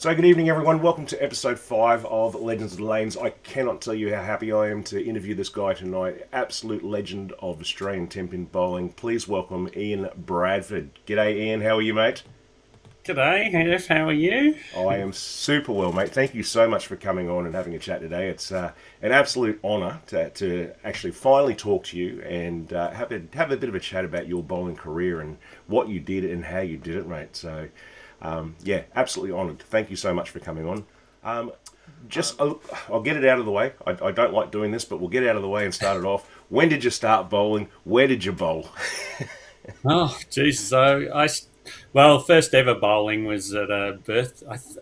So, good evening, everyone. Welcome to episode 5 of Legends of the Lanes. I cannot tell you how happy I am to interview this guy tonight. Absolute legend of Australian tenpin bowling. Please welcome Ian Bradford. G'day, Ian. How are you, mate? G'day, Jeff. How are you? I am super well, mate. Thank you so much for coming on and having a chat today. It's an absolute honour to actually finally talk to you and have a bit of a chat about your bowling career and what you did and how you did it, mate. So, yeah, absolutely honoured. Thank you so much for coming on. Um, I'll get it out of the way. I don't like doing this, but we'll get it out of the way and start it off. When did you start bowling? Where did you bowl? Oh, Jesus. Well, first ever bowling was at a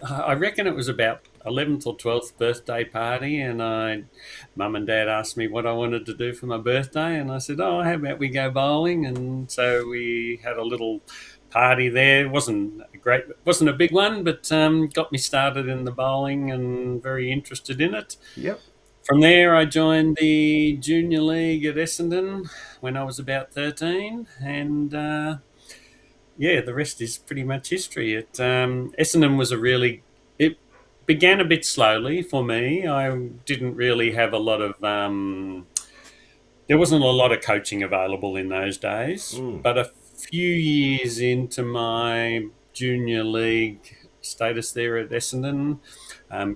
I reckon it was about 11th or 12th birthday party, and mum and dad asked me what I wanted to do for my birthday, and I said, "Oh, how about we go bowling?" And so we had a little party there. It wasn't a big one, but got me started in the bowling and very interested in it. Yep. From there, I joined the junior league at Essendon when I was about 13, and yeah, the rest is pretty much history. Essendon was it began a bit slowly for me. I didn't really have a lot of, there wasn't a lot of coaching available in those days, Mm. but a few years into my junior league status there at Essendon,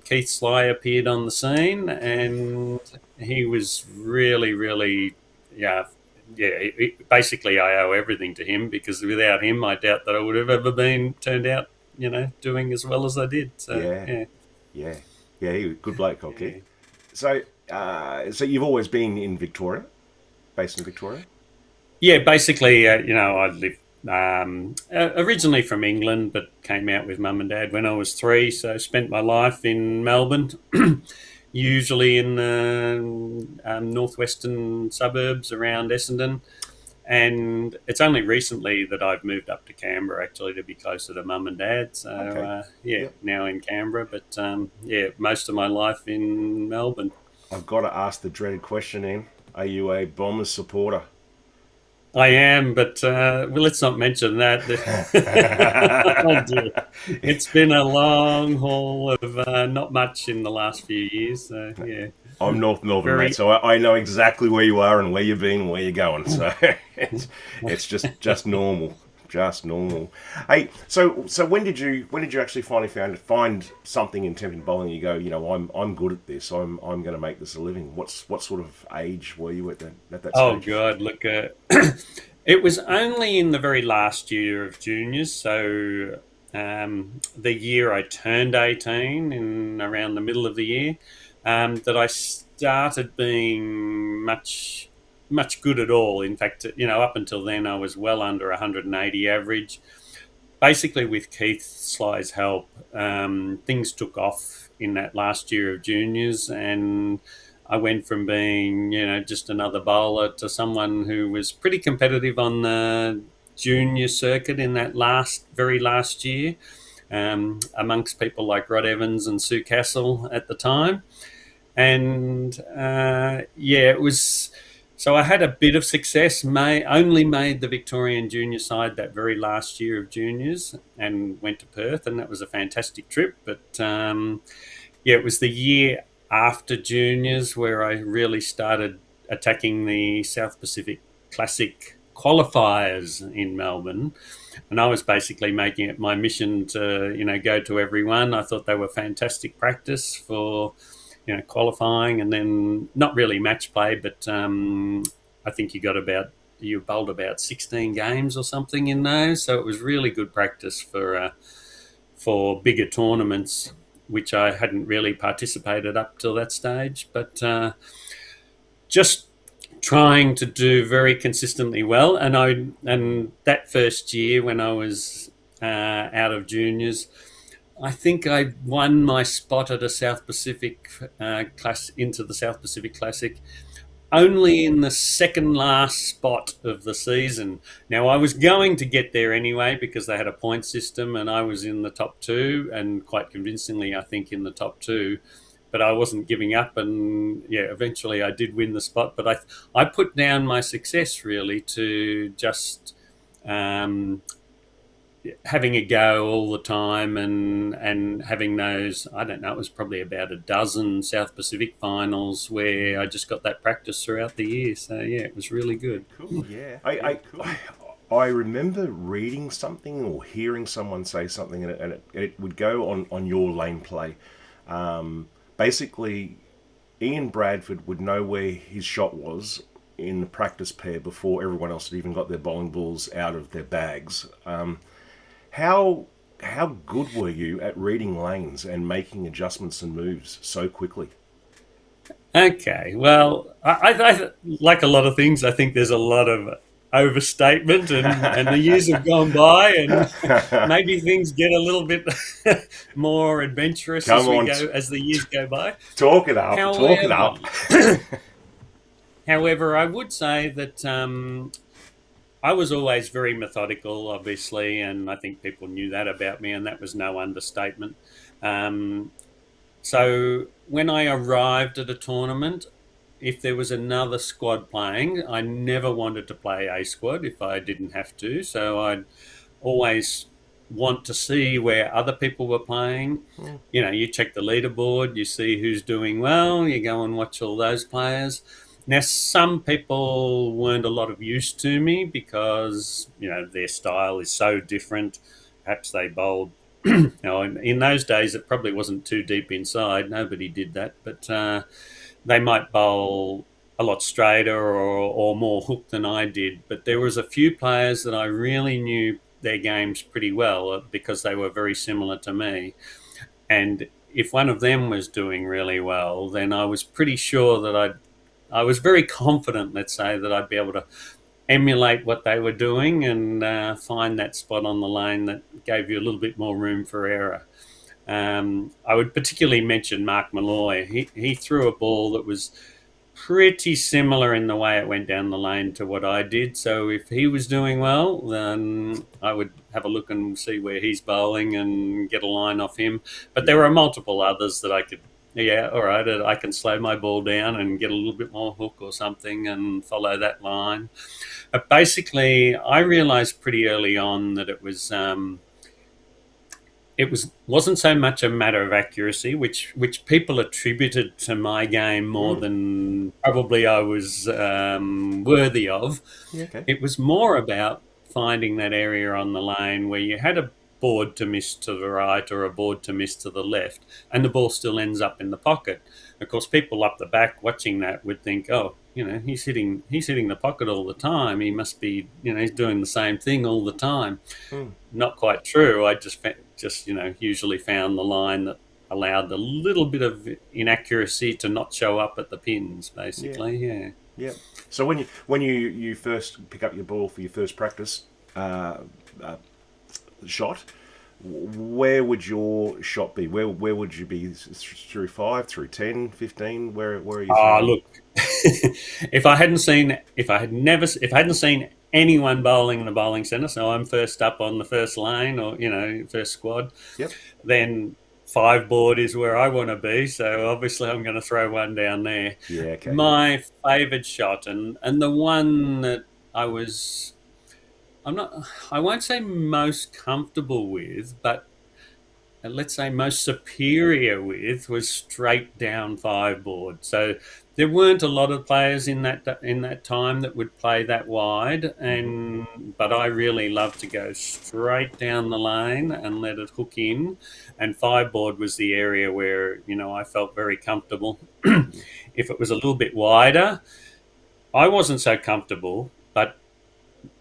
Keith Sly appeared on the scene, and he was really, really, yeah, yeah. Basically, I owe everything to him because without him, I doubt that I would have ever been turned out, doing as well as I did. So Yeah. yeah, Yeah. Yeah. Good bloke, Keith. yeah. So you've always been in Victoria, based in Victoria? Yeah, basically, I lived originally from England, but came out with mum and dad when I was 3. So spent my life in Melbourne, usually in the northwestern suburbs around Essendon. And it's only recently that I've moved up to Canberra, actually, to be closer to mum and dad. So Okay. yeah, Yep. now in Canberra, but yeah, most of my life in Melbourne. I've got to ask the dreaded question, Ian. Are you a Bombers supporter? I am, but well, let's not mention that. Oh dear. It's been a long haul of not much in the last few years. So yeah, I'm North Melbourne, mate, very. so I know exactly where you are and where you've been and where you're going. So it's just normal, just normal. Hey, so when did you actually finally find something in tenpin bowling? You go, I'm good at this. I'm going to make this a living. What sort of age were you at that Oh stage? God, look, it was only in the very last year of juniors. So the year I turned 18, in around the middle of the year, that I started being much good at all. In fact, up until then, I was well under 180 average. Basically, with Keith Sly's help, things took off in that last year of juniors, and I went from being, just another bowler to someone who was pretty competitive on the junior circuit in that very last year, amongst people like Rod Evans and Sue Castle at the time. And yeah, it was. So I had a bit of success. Only made the Victorian junior side that very last year of juniors, and went to Perth, and that was a fantastic trip. But yeah, it was the year after juniors where I really started attacking the South Pacific Classic qualifiers in Melbourne, and I was basically making it my mission to go to every one. I thought they were fantastic practice for qualifying, and then not really match play, but I think you bowled about 16 games or something in those, so it was really good practice for bigger tournaments, which I hadn't really participated up till that stage, but just trying to do very consistently well. And that first year when I was out of juniors, I think I won my spot at a South Pacific class into the South Pacific Classic only in the second last spot of the season. Now, I was going to get there anyway because they had a point system, and I was in the top 2, and quite convincingly, I think, in the top 2. But I wasn't giving up, and yeah, eventually I did win the spot. But I put down my success really to just having a go all the time, and having those, I don't know, it was probably about a dozen South Pacific finals where I just got that practice throughout the year. So yeah, it was really good. Cool. Yeah. I remember reading something or hearing someone say something, and it would go on your lane play. Basically, Ian Bradford would know where his shot was in the practice pair before everyone else had even got their bowling balls out of their bags. How how good were you at reading lanes and making adjustments and moves so quickly? Okay, well, I like a lot of things. I think there's a lot of overstatement, and the years have gone by, and maybe things get a little bit more adventurous Come as we on, go as the years go by. talk it up, talk it However, up. however, I would say that I was always very methodical, obviously, and I think people knew that about me, and that was no understatement. Um, so when I arrived at a tournament, if there was another squad playing, I never wanted to play a squad if I didn't have to. So I'd always want to see where other people were playing. Mm, You know, you check the leaderboard, you see who's doing well, you go and watch all those players. Now, some people weren't a lot of use to me because, you know, their style is so different. Perhaps they bowled, you know, in those days it probably wasn't too deep inside. Nobody did that. But they might bowl a lot straighter or more hook than I did. But there was a few players that I really knew their games pretty well because they were very similar to me. And if one of them was doing really well, then I was pretty sure that I was very confident, let's say, that I'd be able to emulate what they were doing and find that spot on the lane that gave you a little bit more room for error. I would particularly mention Mark Malloy. He threw a ball that was pretty similar in the way it went down the lane to what I did. So if he was doing well, then I would have a look and see where he's bowling and get a line off him. But there yeah, were multiple others that I could, yeah, all right, I can slow my ball down and get a little bit more hook or something and follow that line. But basically, I realized pretty early on that it wasn't so much a matter of accuracy, which people attributed to my game more mm, than probably I was worthy of. yeah, okay. It was more about finding that area on the lane where you had a board to miss to the right or a board to miss to the left, and the ball still ends up in the pocket. Of course, people up the back watching that would think, "Oh, you know, he's hitting the pocket all the time. He must be, you know, he's doing the same thing all the time." Mm, Not quite true. I just usually found the line that allowed a little bit of inaccuracy to not show up at the pins. yeah, Basically, yeah. yeah. So when you first pick up your ball for your first practice uh, uh, shot, where would your shot be? Where would you be through 5, through 10, 15? Where are you Ah, thinking? look, if I hadn't seen anyone bowling in the bowling centre, so I'm first up on the first lane or first squad, Yep. then five board is where I want to be. So obviously, I'm going to throw one down there. Yeah. Okay. Yep. My favoured shot, and the one that I was, I'm not, I won't say most comfortable with, but let's say most superior with, was straight down five board. So there weren't a lot of players in that time that would play that wide, Mm-hmm. and but I really loved to go straight down the lane and let it hook in. And five board was the area where I felt very comfortable. Yeah. If it was a little bit wider, I wasn't so comfortable, but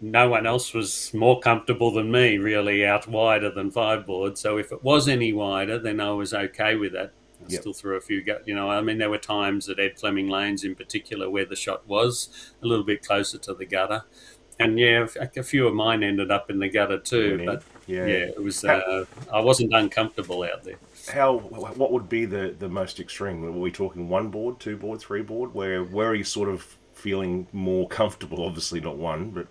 no one else was more comfortable than me, really, out wider than five board. So if it was any wider, then I was okay with that. I Yep. still threw a few, I mean, there were times at Ed Fleming Lanes in particular where the shot was a little bit closer to the gutter. And yeah, a few of mine ended up in the gutter too. Went in. But Yeah. yeah, it was, How, I wasn't uncomfortable out there. what would be the most extreme? Were we talking one board, two board, three board? Where are you sort of feeling more comfortable? Obviously not one, but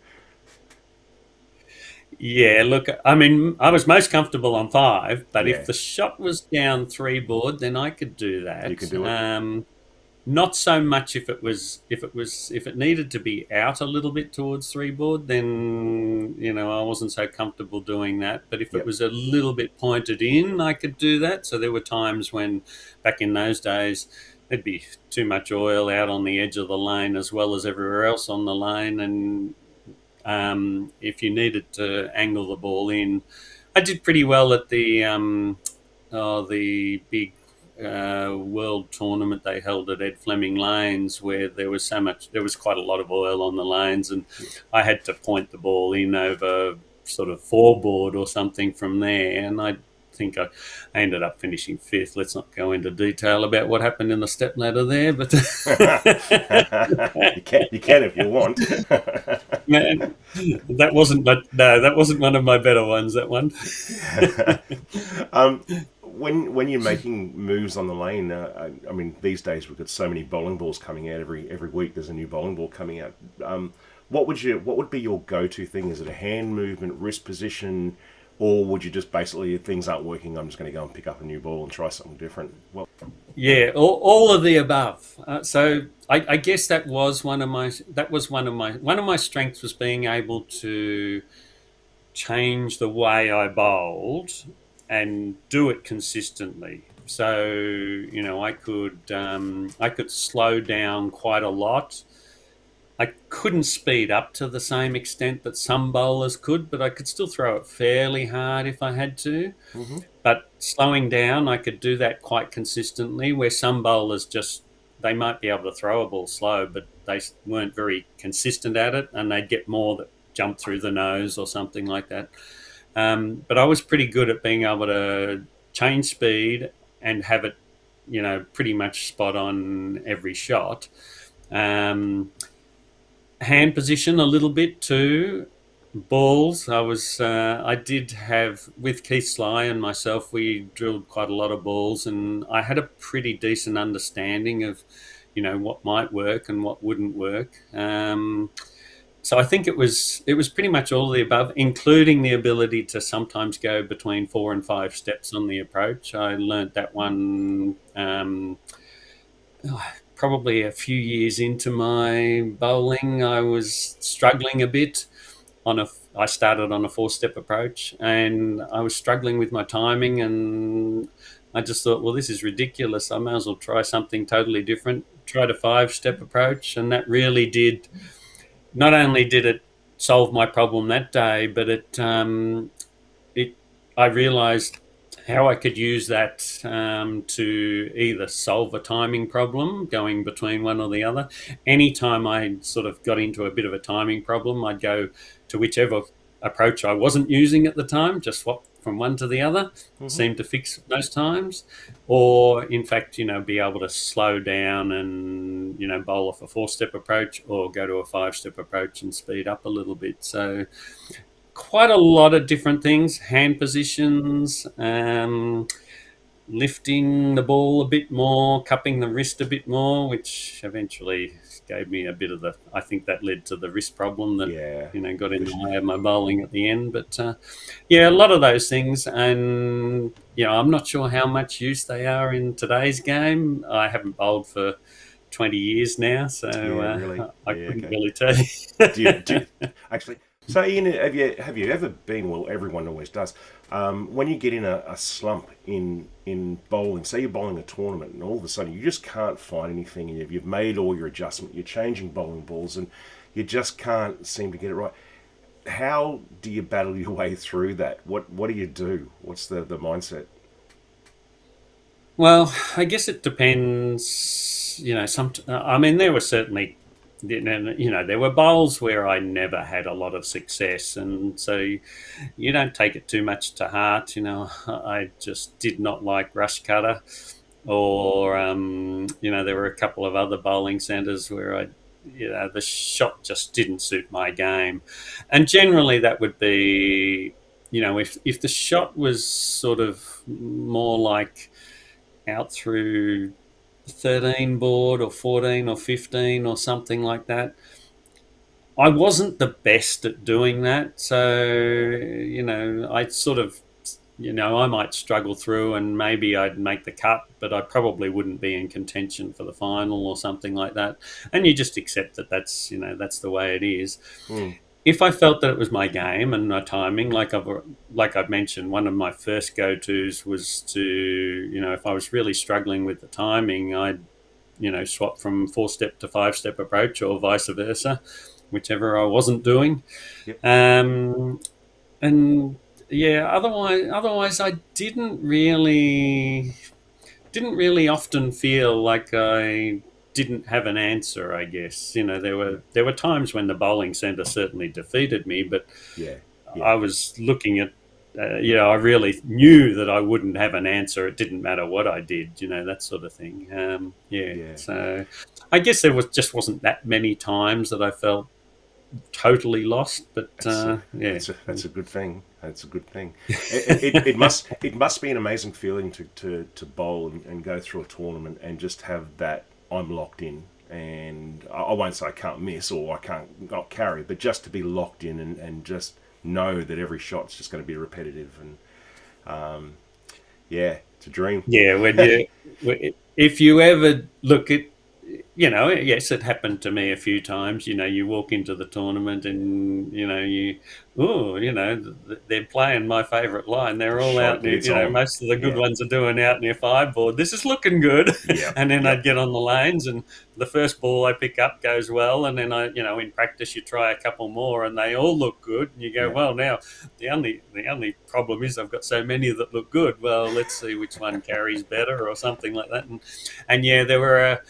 Yeah, look, I mean, I was most comfortable on five, but if yeah, the shot was down three board, then I could do you that. can do it. Not so much if it needed to be out a little bit towards three board, then I wasn't so comfortable doing that. But if it Yep. was a little bit pointed in, I could do that. So there were times when, back in those days, there'd be too much oil out on the edge of the lane as well as everywhere else on the lane, and if you needed to angle the ball in, I did pretty well at the big world tournament they held at Ed Fleming Lanes, where there was quite a lot of oil on the lanes, and I had to point the ball in over sort of four board or something from there, and I think I ended up finishing fifth. Let's not go into detail about what happened in the step ladder there, but You can if you want. that wasn't. But no, that wasn't one of my better ones. That one. um, when you're making moves on the lane, I mean, these days we've got so many bowling balls coming out every week. There's a new bowling ball coming out. What would be your go-to thing? Is it a hand movement, wrist position, or would you just basically, if things aren't working, I'm just going to go and pick up a new ball and try something different? Well, Yeah, all of the above. So I guess one of my strengths was being able to change the way I bowled and do it consistently. So I could slow down quite a lot. I couldn't speed up to the same extent that some bowlers could, but I could still throw it fairly hard if I had to. hmm But slowing down, I could do that quite consistently, where some bowlers they might be able to throw a ball slow, but they weren't very consistent at it, and they'd get more that jumped through the nose or something like that. But I was pretty good at being able to change speed and have it, pretty much spot on every shot. Um, Hand position a little bit too. Balls, I did have, with Keith Sly and myself, we drilled quite a lot of balls, and I had a pretty decent understanding of what might work and what wouldn't work. So I think it was pretty much all of the above, including the ability to sometimes go between 4 and 5 steps on the approach. I learnt that one probably a few years into my bowling. I was struggling a bit I started on a 4-step approach, and I was struggling with my timing, and I just thought, well, this is ridiculous. I may as well try something totally different. Tried a 5-step approach, and that really did. Not only did it solve my problem that day, but it I realised how I could use that to either solve a timing problem going between one or the other. Anytime I sort of got into a bit of a timing problem, I'd go to whichever approach I wasn't using at the time, just swap from one to the other, hmm seemed to fix most times. Or, in fact, be able to slow down and, bowl off a 4-step approach, or go to a 5-step approach and speed up a little bit. So quite a lot of different things, hand positions, lifting the ball a bit more, cupping the wrist a bit more, which eventually gave me a bit of I think that led to the wrist problem that, Yeah. got in the way of my bowling at the end. But yeah, a lot of those things. And, I'm not sure how much use they are in today's game. I haven't bowled for 20 years now, so Yeah, really. I Yeah, couldn't okay. really tell Do you, do you. you, actually? So, Ian, have you ever been? Well, everyone always does. When you get in a slump in bowling, say you're bowling a tournament, and all of a sudden you just can't find anything, and you've made all your adjustment, you're changing bowling balls, and you just can't seem to get it right. How do you battle your way through that? What do you do? What's the mindset? Well, I guess it depends. I mean, there were certainly, there were bowls where I never had a lot of success, and so you don't take it too much to heart. I just did not like rush cutter, or there were a couple of other bowling centres where the shot just didn't suit my game, and generally that would be, if the shot was sort of more like out through 13 board or 14 or 15 or something like that. I wasn't the best at doing that. So, I sort of I might struggle through and maybe I'd make the cut, but I probably wouldn't be in contention for the final or something like that. And you just accept that that's the way it is. Mm. If I felt that it was my game and my timing, like I've mentioned, one of my first go tos was to, if I was really struggling with the timing, I'd swap from 4-step to 5-step approach or vice versa, whichever I wasn't doing. Yep. And yeah, otherwise I didn't really often feel like I didn't have an answer. I guess there were times when the bowling centre certainly defeated me, but Yeah. Yeah. I was looking at. I really knew that I wouldn't have an answer. It didn't matter what I did, that sort of thing. Yeah. So I guess there wasn't that many times that I felt totally lost, but yeah. That's a good thing. That's a good thing. It must be an amazing feeling to bowl and go through a tournament and just have that I'm locked in, and I won't say I can't miss or I can't not carry, but just to be locked in and just know that every shot's just going to be repetitive, and yeah, it's a dream. Yeah, if you ever look at, yes, it happened to me a few times. You walk into the tournament and they're playing my favourite line. They're The all shot out near, it's on. most of the good Yeah. ones are doing out near 5 board. This is looking good, Yeah. and then Yep. I'd get on the lanes, and the first ball I pick up goes well, and then in practice you try a couple more, and they all look good, and you go, Yeah. well, now the only problem is I've got so many that look good. Well, let's see which one carries better or something like that, and yeah, there were.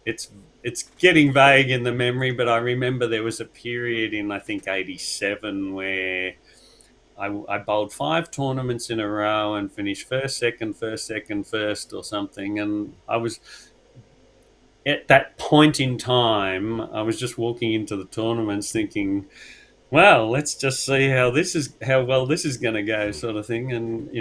It's getting vague in the memory, but I remember there was a period in I think '87 where I bowled 5 tournaments in a row and finished first, second, first, second, first, or something. And I was at that point in time, I was just walking into the tournaments thinking, well, let's just see how well this is going to go, sort of thing. And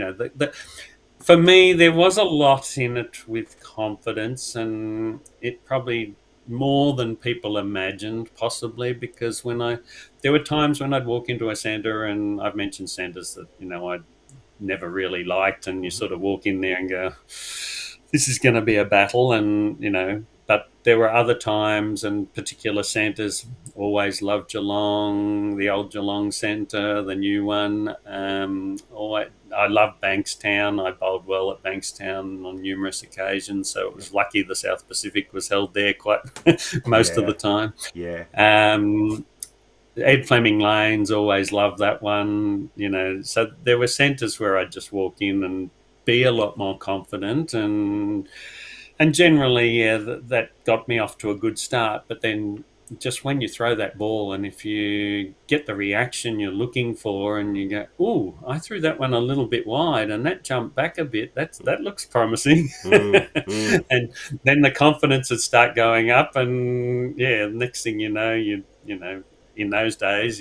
for me, there was a lot in it with confidence, and it probably more than people imagined, possibly, because there were times when I'd walk into a centre, and I've mentioned centres that I'd never really liked, and you sort of walk in there and go, this is going to be a battle, and but there were other times and particular centres. Always loved Geelong, the old Geelong centre, the new one. I love Bankstown. I bowled well at Bankstown on numerous occasions, so it was lucky the South Pacific was held there quite most of the Yeah. time. Yeah. Ed Fleming Lanes, always loved that one. So there were centres where I'd just walk in and be a lot more confident, and generally, yeah, that got me off to a good start. But then just when you throw that ball and if you get the reaction you're looking for and you go, oh, I threw that one a little bit wide and that jumped back a bit, that looks promising. Mm. Mm. And then the confidence would start going up, and yeah, next thing you know, in those days,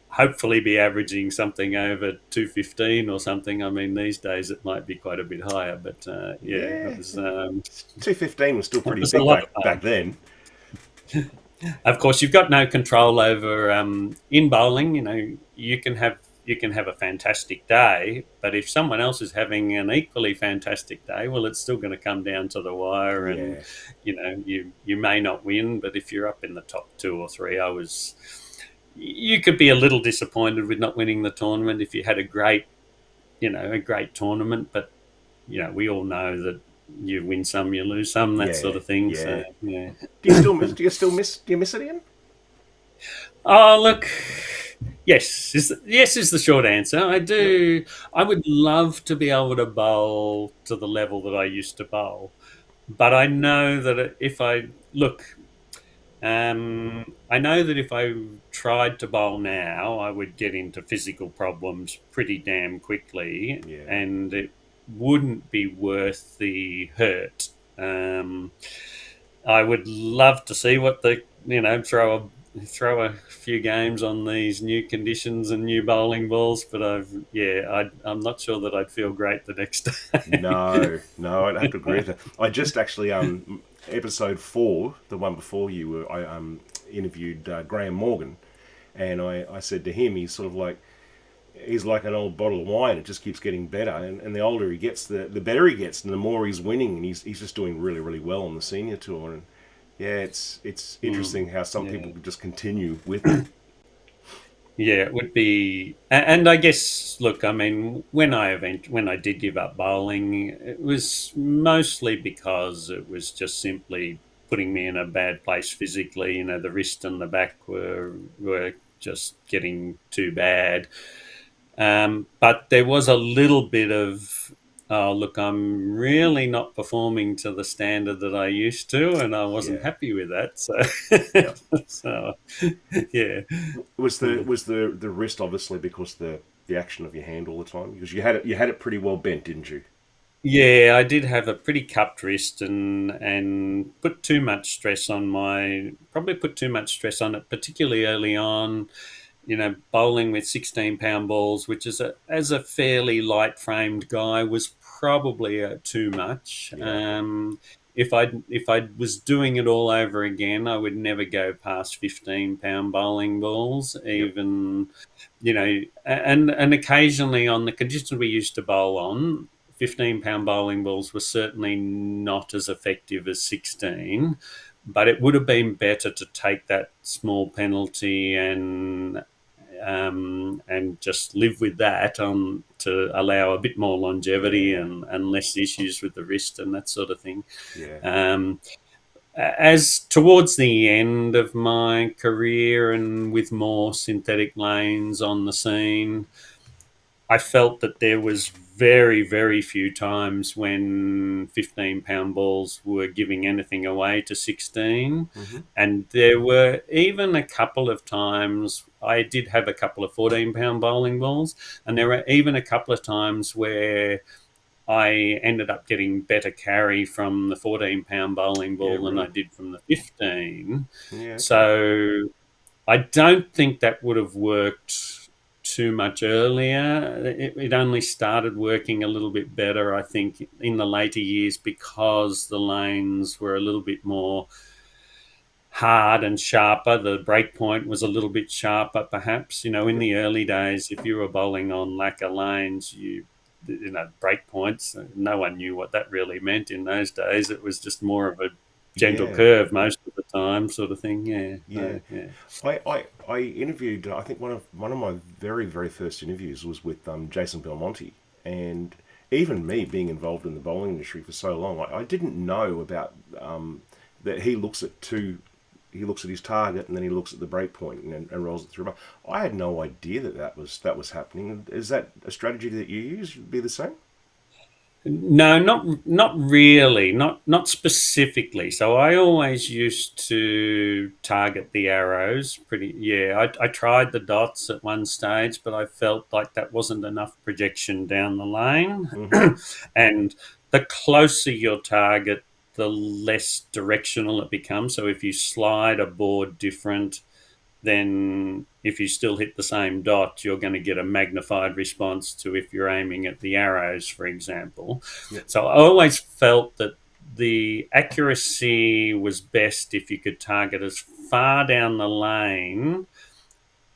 hopefully be averaging something over 215 or something. I mean, these days it might be quite a bit higher, but yeah, Yeah. it was 215 was still it pretty was a big lot of back fun. then. Of course, you've got no control over in bowling. You can have a fantastic day, but if someone else is having an equally fantastic day, well, it's still going to come down to the wire, and Yeah. you may not win, but if you're up in the top 2 or 3, you could be a little disappointed with not winning the tournament if you had a great tournament, but we all know that you win some, you lose some, that sort Yeah. of thing. So Yeah. yeah. Do you still miss it, Ian? Oh, look, yes is the short answer. I Yep. do. I would love to be able to bowl to the level that I used to bowl, but I know that if I look, I know that if I tried to bowl now, I would get into physical problems pretty damn quickly, Yeah. and it wouldn't be worth the hurt. I would love to see what throw a few games on these new conditions and new bowling balls, but I'm not sure that I'd feel great the next day. No, no, I'd have to agree with that. I just actually episode 4, the one before you were, I interviewed Graham Morgan, and I said to him, he's sort of like, he's like an old bottle of wine. It just keeps getting better, and the older he gets, the better he gets, and the more he's winning, and he's just doing really really well on the senior tour. And yeah, it's interesting how some Yeah. people just continue with it. Yeah, it would be, and I guess, look, I mean, when I did give up bowling, it was mostly because it was just simply putting me in a bad place physically. You know, the wrist and the back were just getting too bad. But there was a little bit of, oh, look, I'm really not performing to the standard that I used to, and I wasn't Yeah, happy with that. So, yeah. so yeah. Was the wrist obviously because the action of your hand all the time, because you had it pretty well bent, didn't you? Yeah, I did have a pretty cupped wrist and put too much stress on my probably put too much stress on it, particularly early on. You know, bowling with 16-pound balls, which is as a fairly light framed guy, was probably too much. Yeah, If I was doing it all over again, I would never go past 15-pound bowling balls, yep, even, and occasionally on the conditions we used to bowl on, 15-pound bowling balls were certainly not as effective as 16, but it would have been better to take that small penalty and just live with that on to allow a bit more longevity yeah, and less issues with the wrist and that sort of thing. yeah, Um, as towards the end of my career and with more synthetic lanes on the scene, I felt that there was very, very few times when 15-pound balls were giving anything away to 16. hmm, And there were even a couple of times, I did have a couple of 14-pound bowling balls, and there were even a couple of times where I ended up getting better carry from the 14-pound bowling yeah, ball than I really, did from the 15. yeah, okay, So I don't think that would have worked too much earlier. It only started working a little bit better, I think, in the later years because the lanes were a little bit more hard and sharper. The break point was a little bit sharper, perhaps. You know, in yep, the early days, if you were bowling on lacquer lanes, break points, no one knew what that really meant in those days. It was just more of a gentle yeah, curve most of the time, sort of thing. Yeah. yeah. So, yeah. I interviewed. I think one of my very very first interviews was with Jason Belmonte, and even me being involved in the bowling industry for so long, I didn't know about that he looks at two. He looks at his target and then he looks at the break point and rolls it through. I had no idea that was happening. Is that a strategy that you use? Be the same? No, not really, not specifically. So I always used to target the arrows. Pretty, yeah. I tried the dots at one stage, but I felt like that wasn't enough projection down the lane. Mm-hmm. And the closer your target, the less directional it becomes. So if you slide a board different, then if you still hit the same dot, you're going to get a magnified response to if you're aiming at the arrows, for example. Yep. So I always felt that the accuracy was best if you could target as far down the lane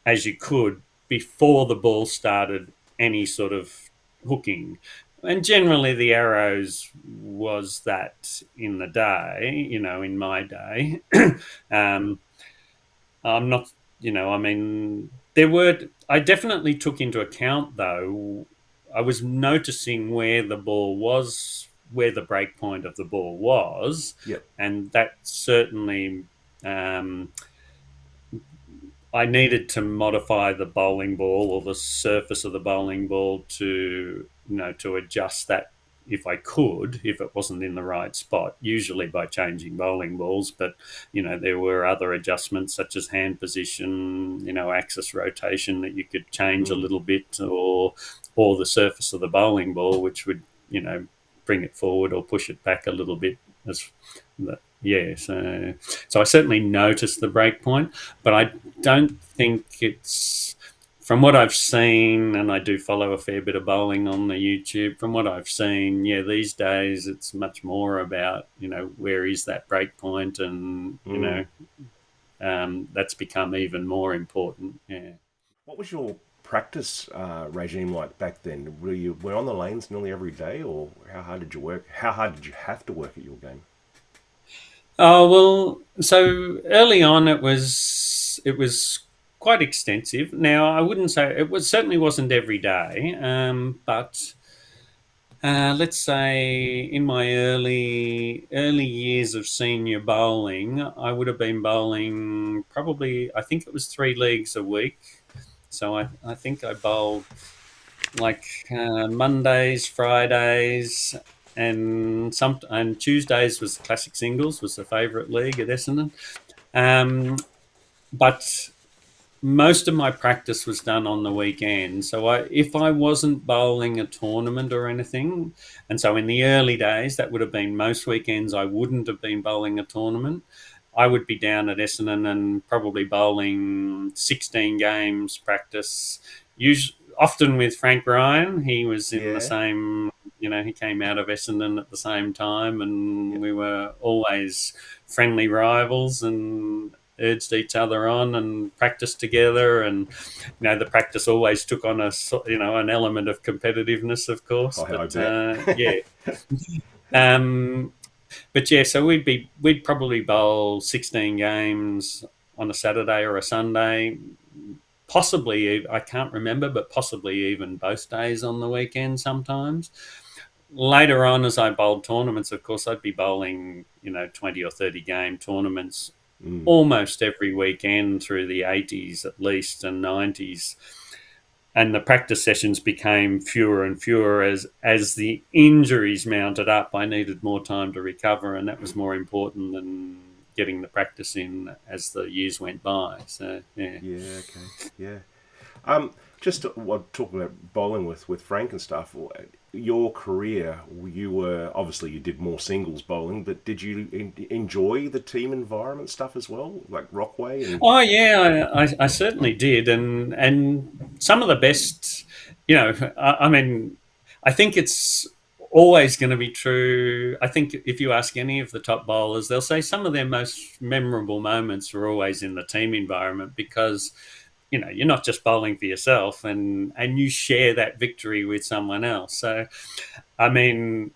as you could before the ball started any sort of hooking. And generally, the arrows was that in the day, in my day. um, I'm not, I mean, I definitely took into account, though, I was noticing where the ball was, where the break point of the ball was, Yep. and that certainly, um, I needed to modify the bowling ball or the surface of the bowling ball to adjust that if I could, if it wasn't in the right spot, usually by changing bowling balls. But, there were other adjustments such as hand position, axis rotation that you could change a Mm. little bit, or the surface of the bowling ball, which would, bring it forward or push it back a little bit. Yeah, so I certainly noticed the break point, but I don't think it's, from what I've seen, and I do follow a fair bit of bowling on the YouTube. From what I've seen, yeah, these days it's much more about where is that break point, and Mm. that's become even more important. Yeah. What was your practice regime like back then? Were on the lanes nearly every day, or how hard did you work? How hard did you have to work at your game? Oh well, so early on it was quite extensive. Now I wouldn't say it was certainly wasn't every day, but let's say in my early years of senior bowling, I would have been bowling probably I think it was 3 leagues a week. So I think I bowled like Mondays, Fridays, and Tuesdays was classic singles was the favourite league at Essendon. Um, but most of my practice was done on the weekend. So if I wasn't bowling a tournament or anything, and so in the early days, that would have been most weekends I wouldn't have been bowling a tournament. I would be down at Essendon and probably bowling 16 games practice, often with Frank Ryan. He was in the Yeah. same, he came out of Essendon at the same time, and we were always friendly rivals and urged each other on and practiced together. And the practice always took on an element of competitiveness, of course. I But bet. yeah, um, but yeah, so we'd probably bowl 16 games on a Saturday or a Sunday. Possibly, I can't remember, but possibly even both days on the weekend sometimes. Later on, as I bowled tournaments, of course, I'd be bowling, 20 or 30 game tournaments Mm. almost every weekend through the 80s at least and 90s. And the practice sessions became fewer and fewer as the injuries mounted up. I needed more time to recover, and that was more important than getting the practice in as the years went by. So yeah. Yeah. Okay. Yeah. Just talking about bowling with Frank and stuff. Your career, you were obviously you did more singles bowling, but did you enjoy the team environment stuff as well, like Rockway and Oh yeah, I certainly did, and some of the best, I mean, I think it's always going to be true. I think if you ask any of the top bowlers, they'll say some of their most memorable moments were always in the team environment because you're not just bowling for yourself, and you share that victory with someone else. So, I mean,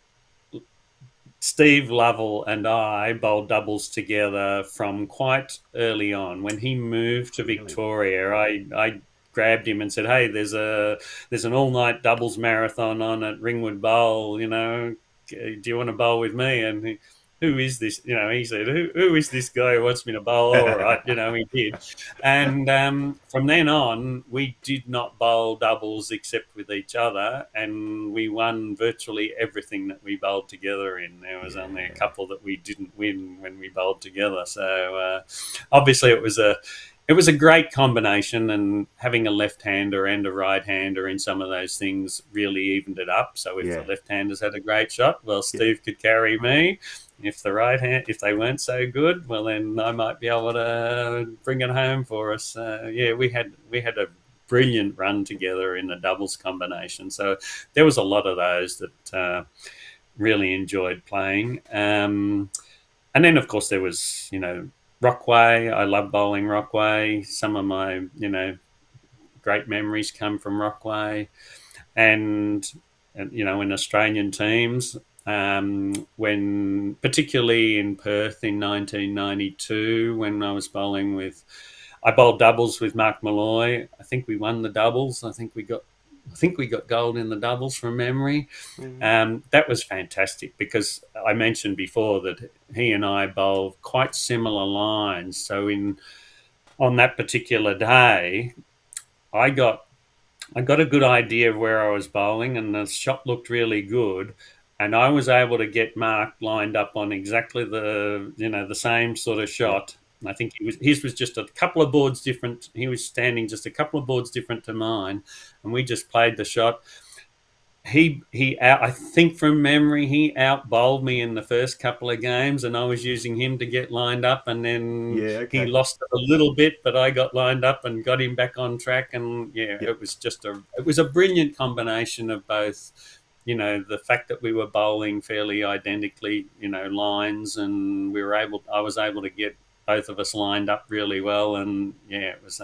Steve Lovell and I bowled doubles together from quite early on. When he moved to really? Victoria, I grabbed him and said, "Hey, there's an all night doubles marathon on at Ringwood Bowl. Do you want to bowl with me?" And who is this? He said, "Who is this guy who wants me to bowl?" All right, he did. And from then on, we did not bowl doubles except with each other, and we won virtually everything that we bowled together in. There was only a Yeah. couple that we didn't win when we bowled together. So obviously, it was a great combination, and having a left-hander and a right-hander in some of those things really evened it up. So if the Yeah. left-handers had a great shot, well, Yeah. Steve could carry me. If they weren't so good, well, then I might be able to bring it home for us. Yeah, we had a brilliant run together in the doubles combination. So there was a lot of those that really enjoyed playing. And then, of course, there was Rockway. I love bowling Rockway. Some of my great memories come from Rockway, and in Australian teams. When particularly in Perth in 1992, when I bowled doubles with Mark Malloy. I think we won the doubles. I think we got gold in the doubles from memory. Mm. That was fantastic because I mentioned before that he and I bowled quite similar lines. So on that particular day, I got I got a good idea of where I was bowling, and the shot looked really good. And I was able to get Mark lined up on exactly the same sort of Yeah. shot. I think his was just a couple of boards different. He was standing just a couple of boards different to mine, and we just played the shot. I think from memory he out bowled me in the first couple of games, and I was using him to get lined up, and then Yeah. he Okay. lost it a little bit, but I got lined up and got him back on track. And yeah, Yep. it was a brilliant combination of both. The fact that we were bowling fairly identically, lines, and I was able to get both of us lined up really well, and yeah, it was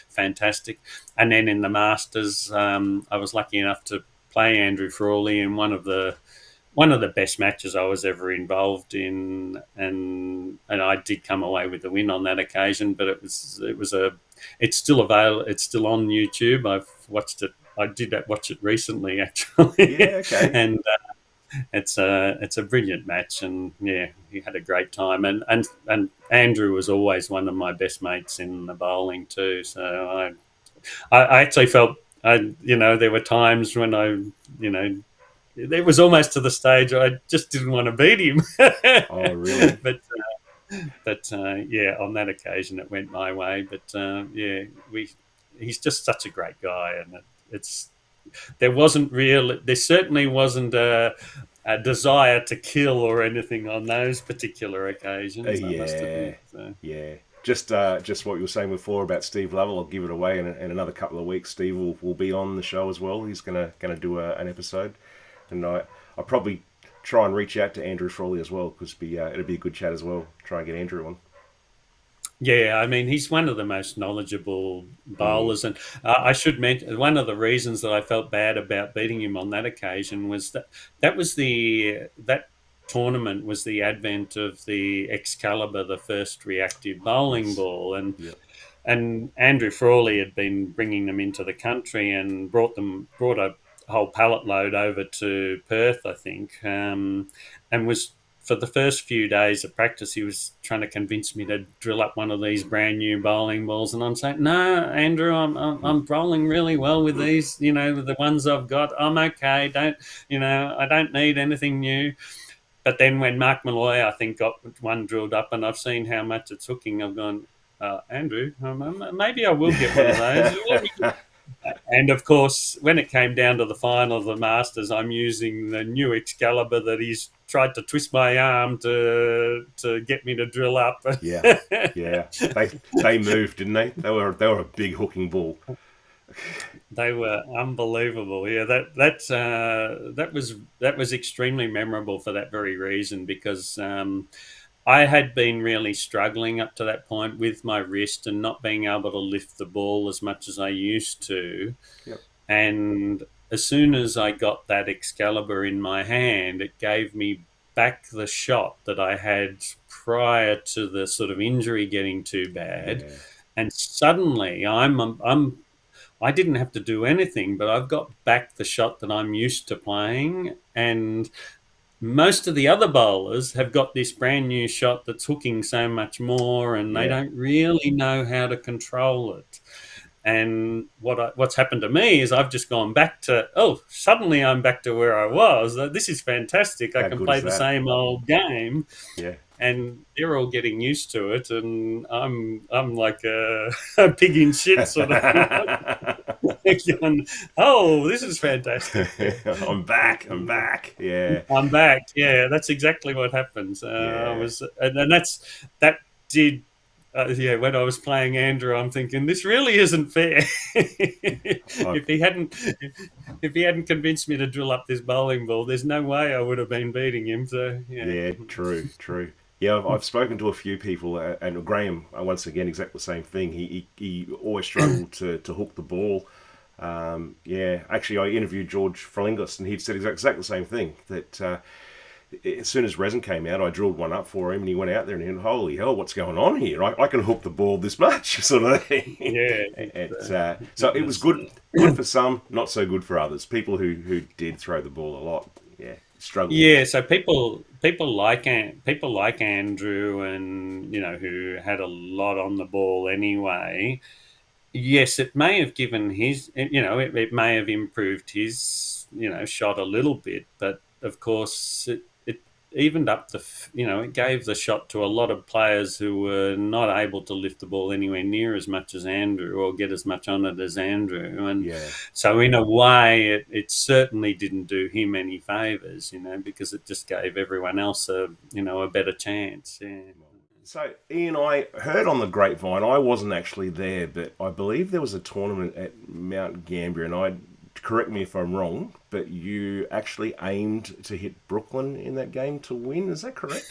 fantastic. And then in the Masters, I was lucky enough to play Andrew Frawley in one of the best matches I was ever involved in, and I did come away with the win on that occasion. But it's still available. It's still on YouTube. I've watched it. I did watch it recently, actually, Yeah, okay. and it's a brilliant match, and yeah, he had a great time. And Andrew was always one of my best mates in the bowling too. So I actually felt there were times when it was almost to the stage I just didn't want to beat him. Oh, really? but yeah, on that occasion it went my way. But yeah, he's just such a great guy, and it's there certainly wasn't a desire to kill or anything on those particular occasions, I must Yeah, admit. So. yeah. Just what you were saying before about Steve Lovell. I'll give it away in another couple of weeks. Steve will be on the show as well. He's gonna do an episode, and I'll probably try and reach out to Andrew Frawley as well because it'd be a good chat as well. Try and get Andrew on. Yeah, I mean, he's one of the most knowledgeable Mm, bowlers, and I should mention one of the reasons that I felt bad about beating him on that occasion was that tournament was the advent of the Excalibur, the first reactive bowling yes. ball, and Yep. and Andrew Frawley had been bringing them into the country and brought a whole pallet load over to Perth, I think, and was for the first few days of practice, he was trying to convince me to drill up one of these brand new bowling balls, and I'm saying, "No, Andrew, I'm bowling really well with these. With the ones I've got, I'm okay. I don't need anything new." But then when Mark Malloy, I think, got one drilled up, and I've seen how much it's hooking, I've gone, Andrew, maybe I will get one of those. And of course, when it came down to the final of the Masters, I'm using the new Excalibur that he's tried to twist my arm to get me to drill up. Yeah, yeah. They moved, didn't they? They were a big hooking ball. They were unbelievable. Yeah, that was extremely memorable for that very reason, because I had been really struggling up to that point with my wrist and not being able to lift the ball as much as I used to. Yep. And as soon as I got that Excalibur in my hand, it gave me back the shot that I had prior to the sort of injury getting too bad. Yeah. And suddenly I didn't have to do anything, but I've got back the shot that I'm used to playing. And most of the other bowlers have got this brand new shot that's hooking so much more, and they Yeah. don't really know how to control it. And what's happened to me is I've just gone back to, suddenly I'm back to where I was. This is fantastic. I How can good play is the that? same old game, Yeah. and they're all getting used to it, and I'm like a pig in shit sort of going, oh, this is fantastic. I'm back. I'm back. Yeah. I'm back. Yeah, that's exactly what happens. I Yeah. was, and that did. Yeah, when I was playing Andrew, I'm thinking this really isn't fair. I, if he hadn't convinced me to drill up this bowling ball, there's no way I would have been beating him. So yeah, yeah. True. True. Yeah, I've spoken to a few people, and Graham, once again, exactly the same thing. He always struggled to hook the ball. Yeah, actually, I interviewed George Frolingos, and he'd said exactly the same thing. That as soon as resin came out, I drilled one up for him, and he went out there and he went, "Holy hell, what's going on here? I can hook the ball this much," sort of thing. yeah, So it it was was. good for some, not so good for others. People who did throw the ball a lot, yeah, struggled. Yeah, so people like Andrew, and who had a lot on the ball anyway. Yes, it may have given it may have improved his shot a little bit, but of course it evened up it gave the shot to a lot of players who were not able to lift the ball anywhere near as much as Andrew or get as much on it as Andrew. And Yeah. so in a way it certainly didn't do him any favors, because it just gave everyone else a better chance. Yeah. So, Ian, I heard on the grapevine, I wasn't actually there, but I believe there was a tournament at Mount Gambier, and correct me if I'm wrong, but you actually aimed to hit Brooklyn in that game to win. Is that correct?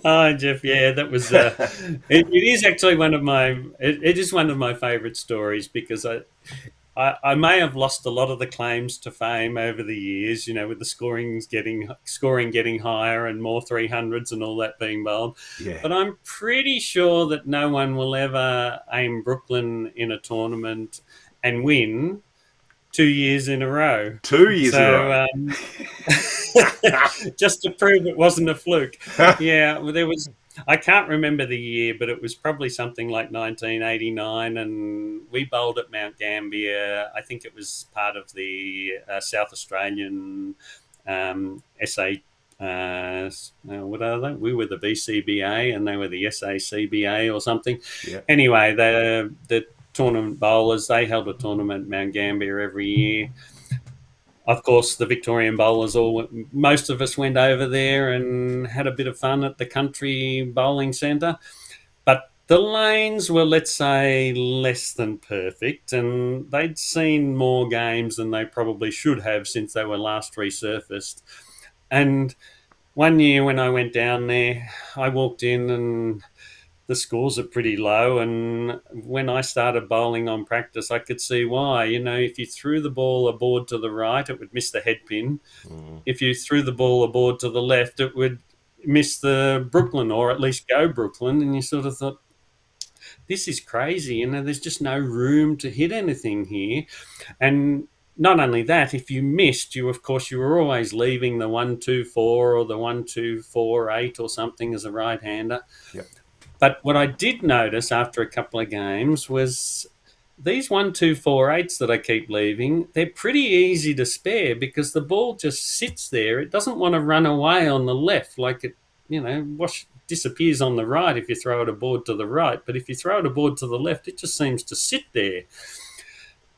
Oh, Jeff, yeah, that was. It is actually one of my. It is one of my favourite stories because I may have lost a lot of the claims to fame over the years. You know, with the scoring getting higher and more 300s and all that being bowled. Yeah. But I'm pretty sure that no one will ever aim Brooklyn in a tournament and win 2 years in a row. 2 years in a So row. just to prove it wasn't a fluke. Yeah, well, there was. I can't remember the year, but it was probably something like 1989, and we bowled at Mount Gambier. I think it was part of the South Australian SA. What are they? We were the BCBA, and they were the SACBA or something. Yeah. Anyway, the tournament bowlers, they held a tournament at Mount Gambier every year. Of course, the Victorian bowlers most of us went over there and had a bit of fun at the country bowling centre. But the lanes were, let's say, less than perfect, and they'd seen more games than they probably should have since they were last resurfaced. And one year when I went down there, I walked in and the scores are pretty low. And when I started bowling on practice, I could see why. You know, if you threw the ball aboard to the right, it would miss the head pin. Mm. If you threw the ball aboard to the left, it would miss the Brooklyn or at least go Brooklyn. And you sort of thought, this is crazy. You know, there's just no room to hit anything here. And not only that, if you missed, of course, you were always leaving the 1-2-4 or the 1-2-4-8 or something as a right hander. Yep. But what I did notice after a couple of games was these 1-2-4-8s that I keep leaving, they're pretty easy to spare because the ball just sits there. It doesn't want to run away on the left like it, disappears on the right if you throw it aboard to the right. But if you throw it aboard to the left, it just seems to sit there.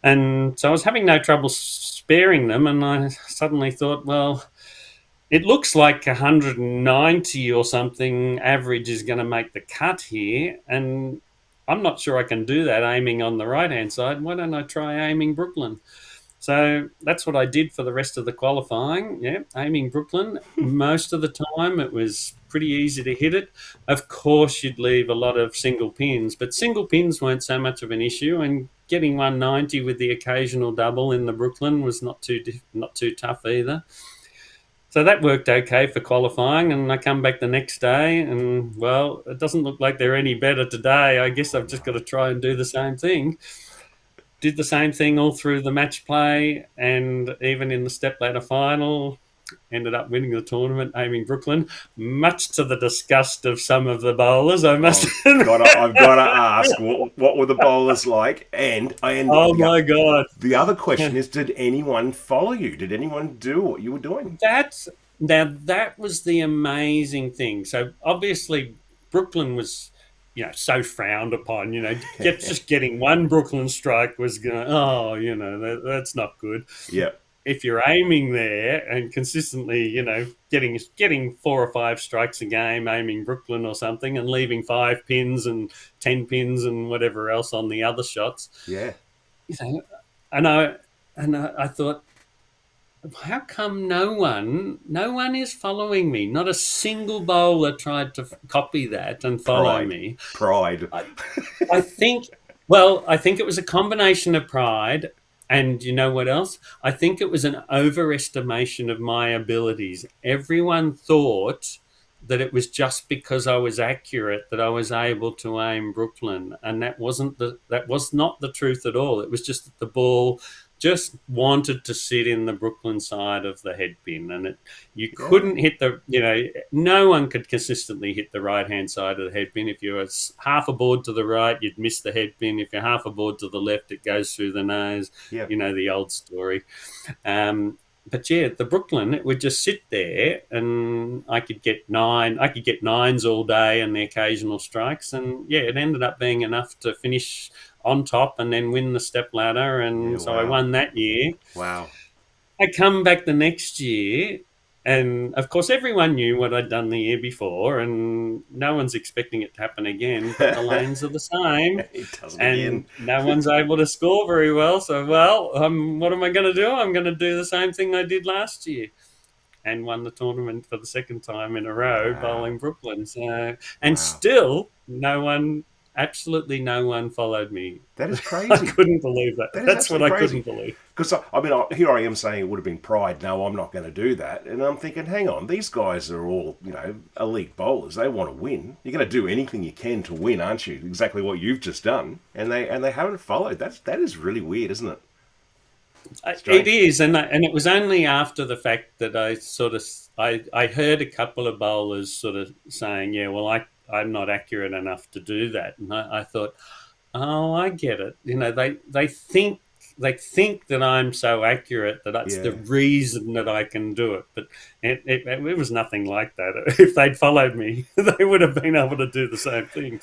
And so I was having no trouble sparing them, and I suddenly thought, well, it looks like 190 or something average is going to make the cut here, and I'm not sure I can do that aiming on the right-hand side. Why don't I try aiming Brooklyn? So that's what I did for the rest of the qualifying. Yeah, aiming Brooklyn. Most of the time it was pretty easy to hit it. Of course, you'd leave a lot of single pins, but single pins weren't so much of an issue, and getting 190 with the occasional double in the Brooklyn was not too tough either. So that worked okay for qualifying, and I come back the next day, and well, it doesn't look like they're any better today. I guess I've just got to try and do the same thing. Did the same thing all through the match play, and even in the step ladder final, ended up winning the tournament, aiming Brooklyn, much to the disgust of some of the bowlers. I must. I've got to ask, what were the bowlers like? And Oh my God! the other question is, did anyone follow you? Did anyone do what you were doing? That was the amazing thing. So obviously, Brooklyn was, so frowned upon. Just getting one Brooklyn strike was going. Oh, that's not good. Yeah. If you're aiming there and consistently, getting 4 or 5 strikes a game, aiming Brooklyn or something, and leaving 5 pins and 10 pins and whatever else on the other shots. Yeah. And I thought, how come no one is following me? Not a single bowler tried to copy that and follow me. Pride. I think it was a combination of pride. And you know what else? I think it was an overestimation of my abilities. Everyone thought that it was just because I was accurate that I was able to aim Brooklyn, and that was not the truth at all. It was just that the ball just wanted to sit in the Brooklyn side of the head pin, and you couldn't hit no one could consistently hit the right hand side of the head pin. If you were half aboard to the right, you'd miss the head pin. If you're half aboard to the left, it goes through the nose. Yeah. The old story. But yeah, the Brooklyn, it would just sit there, and I could get nines all day and the occasional strikes, and yeah, it ended up being enough to finish on top and then win the step ladder, and so I won that year. Wow. I come back the next year, and of course everyone knew what I'd done the year before, and no one's expecting it to happen again, but the lanes are the same. It doesn't and again. No one's able to score very well, so what am I going to do? I'm going to do the same thing I did last year. and won the tournament for the second time in a row, Wow. bowling Brooklyn. So, and Wow. still, absolutely no one followed me. That is I crazy. couldn't believe that. That is That's what absolutely I crazy. couldn't believe. Because I mean, here I am saying it would have been pride. No, I'm not going to do that. And I'm thinking, hang on, these guys are all elite bowlers. They want to win. You're going to do anything you can to win, aren't you? Exactly what you've just done. And they haven't followed. That is really weird, isn't it? It Strange. is, and it was only after the fact that I heard a couple of bowlers sort of saying, "Yeah, well, I'm not accurate enough to do that," and I thought, "Oh, I get it." They think that I'm so accurate that that's the Yeah. reason that I can do it, but it was nothing like that. If they'd followed me, they would have been able to do the same thing.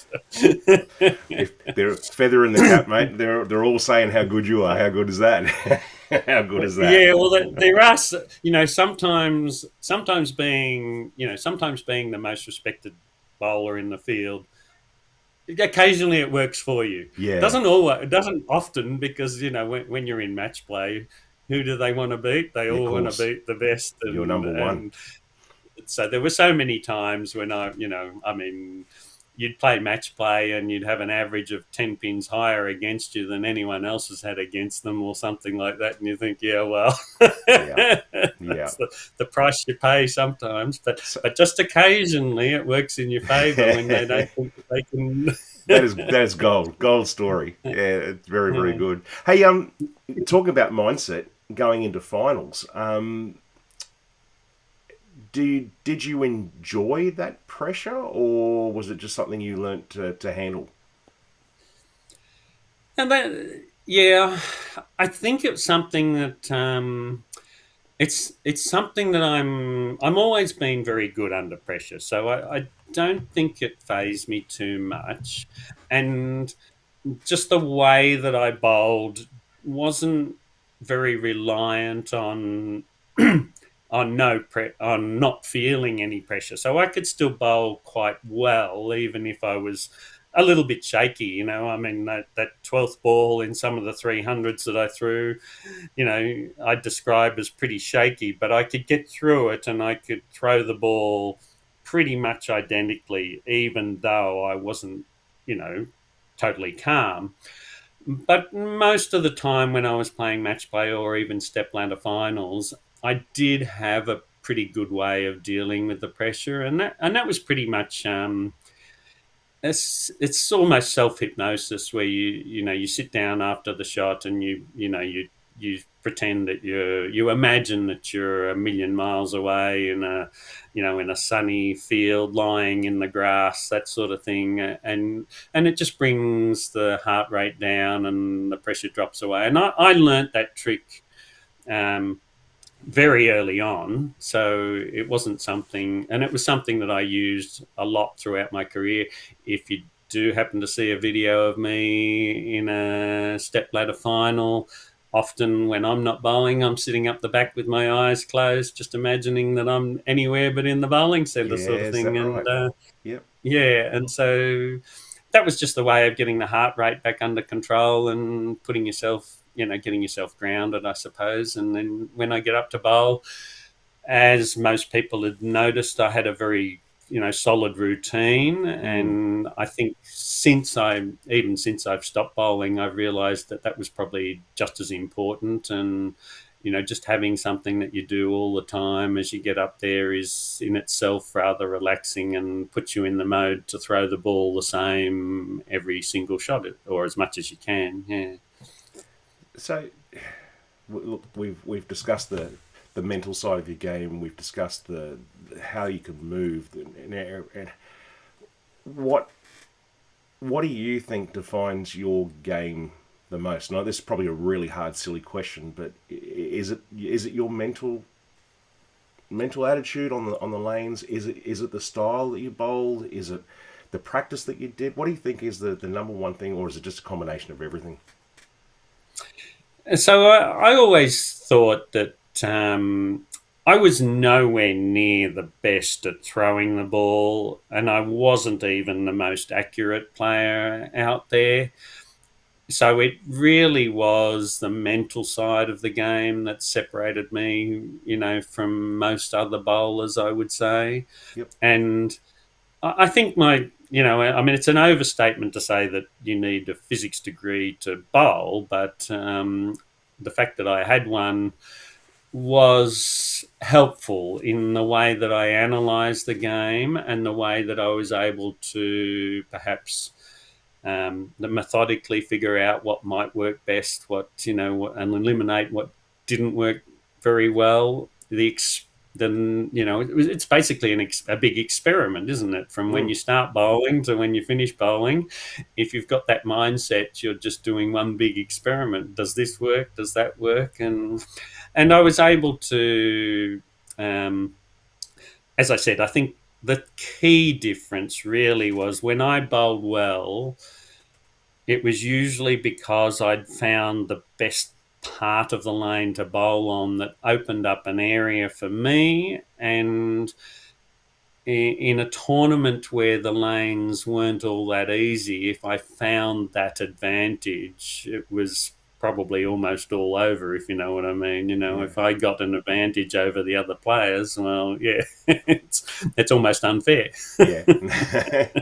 If they're feather in the cap, mate, they're all saying how good you are. How good is that? How good is that? Yeah, well, there are, sometimes being the most respected bowler in the field, occasionally it works for you. Yeah, It doesn't often, because when you're in match play, who do they want to beat? They of all want to course. beat the best, You're and number one. and so there were so many times when you'd play match play and you'd have an average of 10 pins higher against you than anyone else has had against them, or something like that. And you think, yeah, well, Yeah, yeah. that's the price you pay sometimes. But, So, but just occasionally it works in your favor when they don't think that they can. that is gold story. Yeah, it's very very good. Hey, talking about mindset going into finals. Did you enjoy that pressure, or was it just something you learnt to handle? And that, yeah, I think it's something that it's something that I'm always been very good under pressure, so I don't think it fazed me too much, and just the way that I bowled wasn't very reliant on on not feeling any pressure. So I could still bowl quite well, even if I was a little bit shaky. I mean, that 12th ball in some of the 300s that I threw, I describe as pretty shaky, but I could get through it and I could throw the ball pretty much identically, even though I wasn't, you know, totally calm. But most of the time when I was playing match play or even step ladder finals, I did have a pretty good way of dealing with the pressure, and that was pretty much it's almost self hypnosis, where you sit down after the shot and you pretend that you imagine that you're a million miles away in a sunny field, lying in the grass, that sort of thing, and it just brings the heart rate down and the pressure drops away. And I learnt that trick um, very early on. So it wasn't something, and it was something that I used a lot throughout my career. If you do happen to see a video of me in a step ladder final, often when I'm not bowling, I'm sitting up the back with my eyes closed, just imagining that I'm anywhere but in the bowling centre, Yeah, sort of is thing. that And right? Yep. yeah, and so that was just the way of getting the heart rate back under control and putting yourself, getting yourself grounded, I suppose. And then when I get up to bowl, as most people had noticed, I had a very, solid routine. Mm. And I think even since I've stopped bowling, I've realised that that was probably just as important. And just having something that you do all the time as you get up there is in itself rather relaxing and puts you in the mode to throw the ball the same every single shot, or as much as you can. Yeah. So, look, we've discussed the mental side of your game. We've discussed the how you can move, and what what do you think defines your game the most? Now, this is probably a really hard, silly question, but is it your mental attitude on the lanes? Is it the style that you bowled? Is it the practice that you did? What do you think is the number one thing, or is it just a combination of everything? So I always thought that I was nowhere near the best at throwing the ball, and I wasn't even the most accurate player out there. so it really was the mental side of the game that separated me, from most other bowlers, I would say. Yep. And I think I mean, it's an overstatement to say that you need a physics degree to bowl, but the fact that I had one was helpful in the way that I analysed the game and the way that I was able to perhaps methodically figure out what might work best, and eliminate what didn't work very well. It's basically a big experiment, isn't it? From when Mm. you start bowling to when you finish bowling, if you've got that mindset, you're just doing one big experiment. Does this work? Does that work? And I was able to, as I said, I think the key difference really was when I bowled well, it was usually because I'd found the best part of the lane to bowl on that opened up an area for me. And in a tournament where the lanes weren't all that easy, if I found that advantage, it was probably almost all over, if you know what I mean. Yeah. If I got an advantage over the other players, well, yeah, it's almost unfair. Yeah.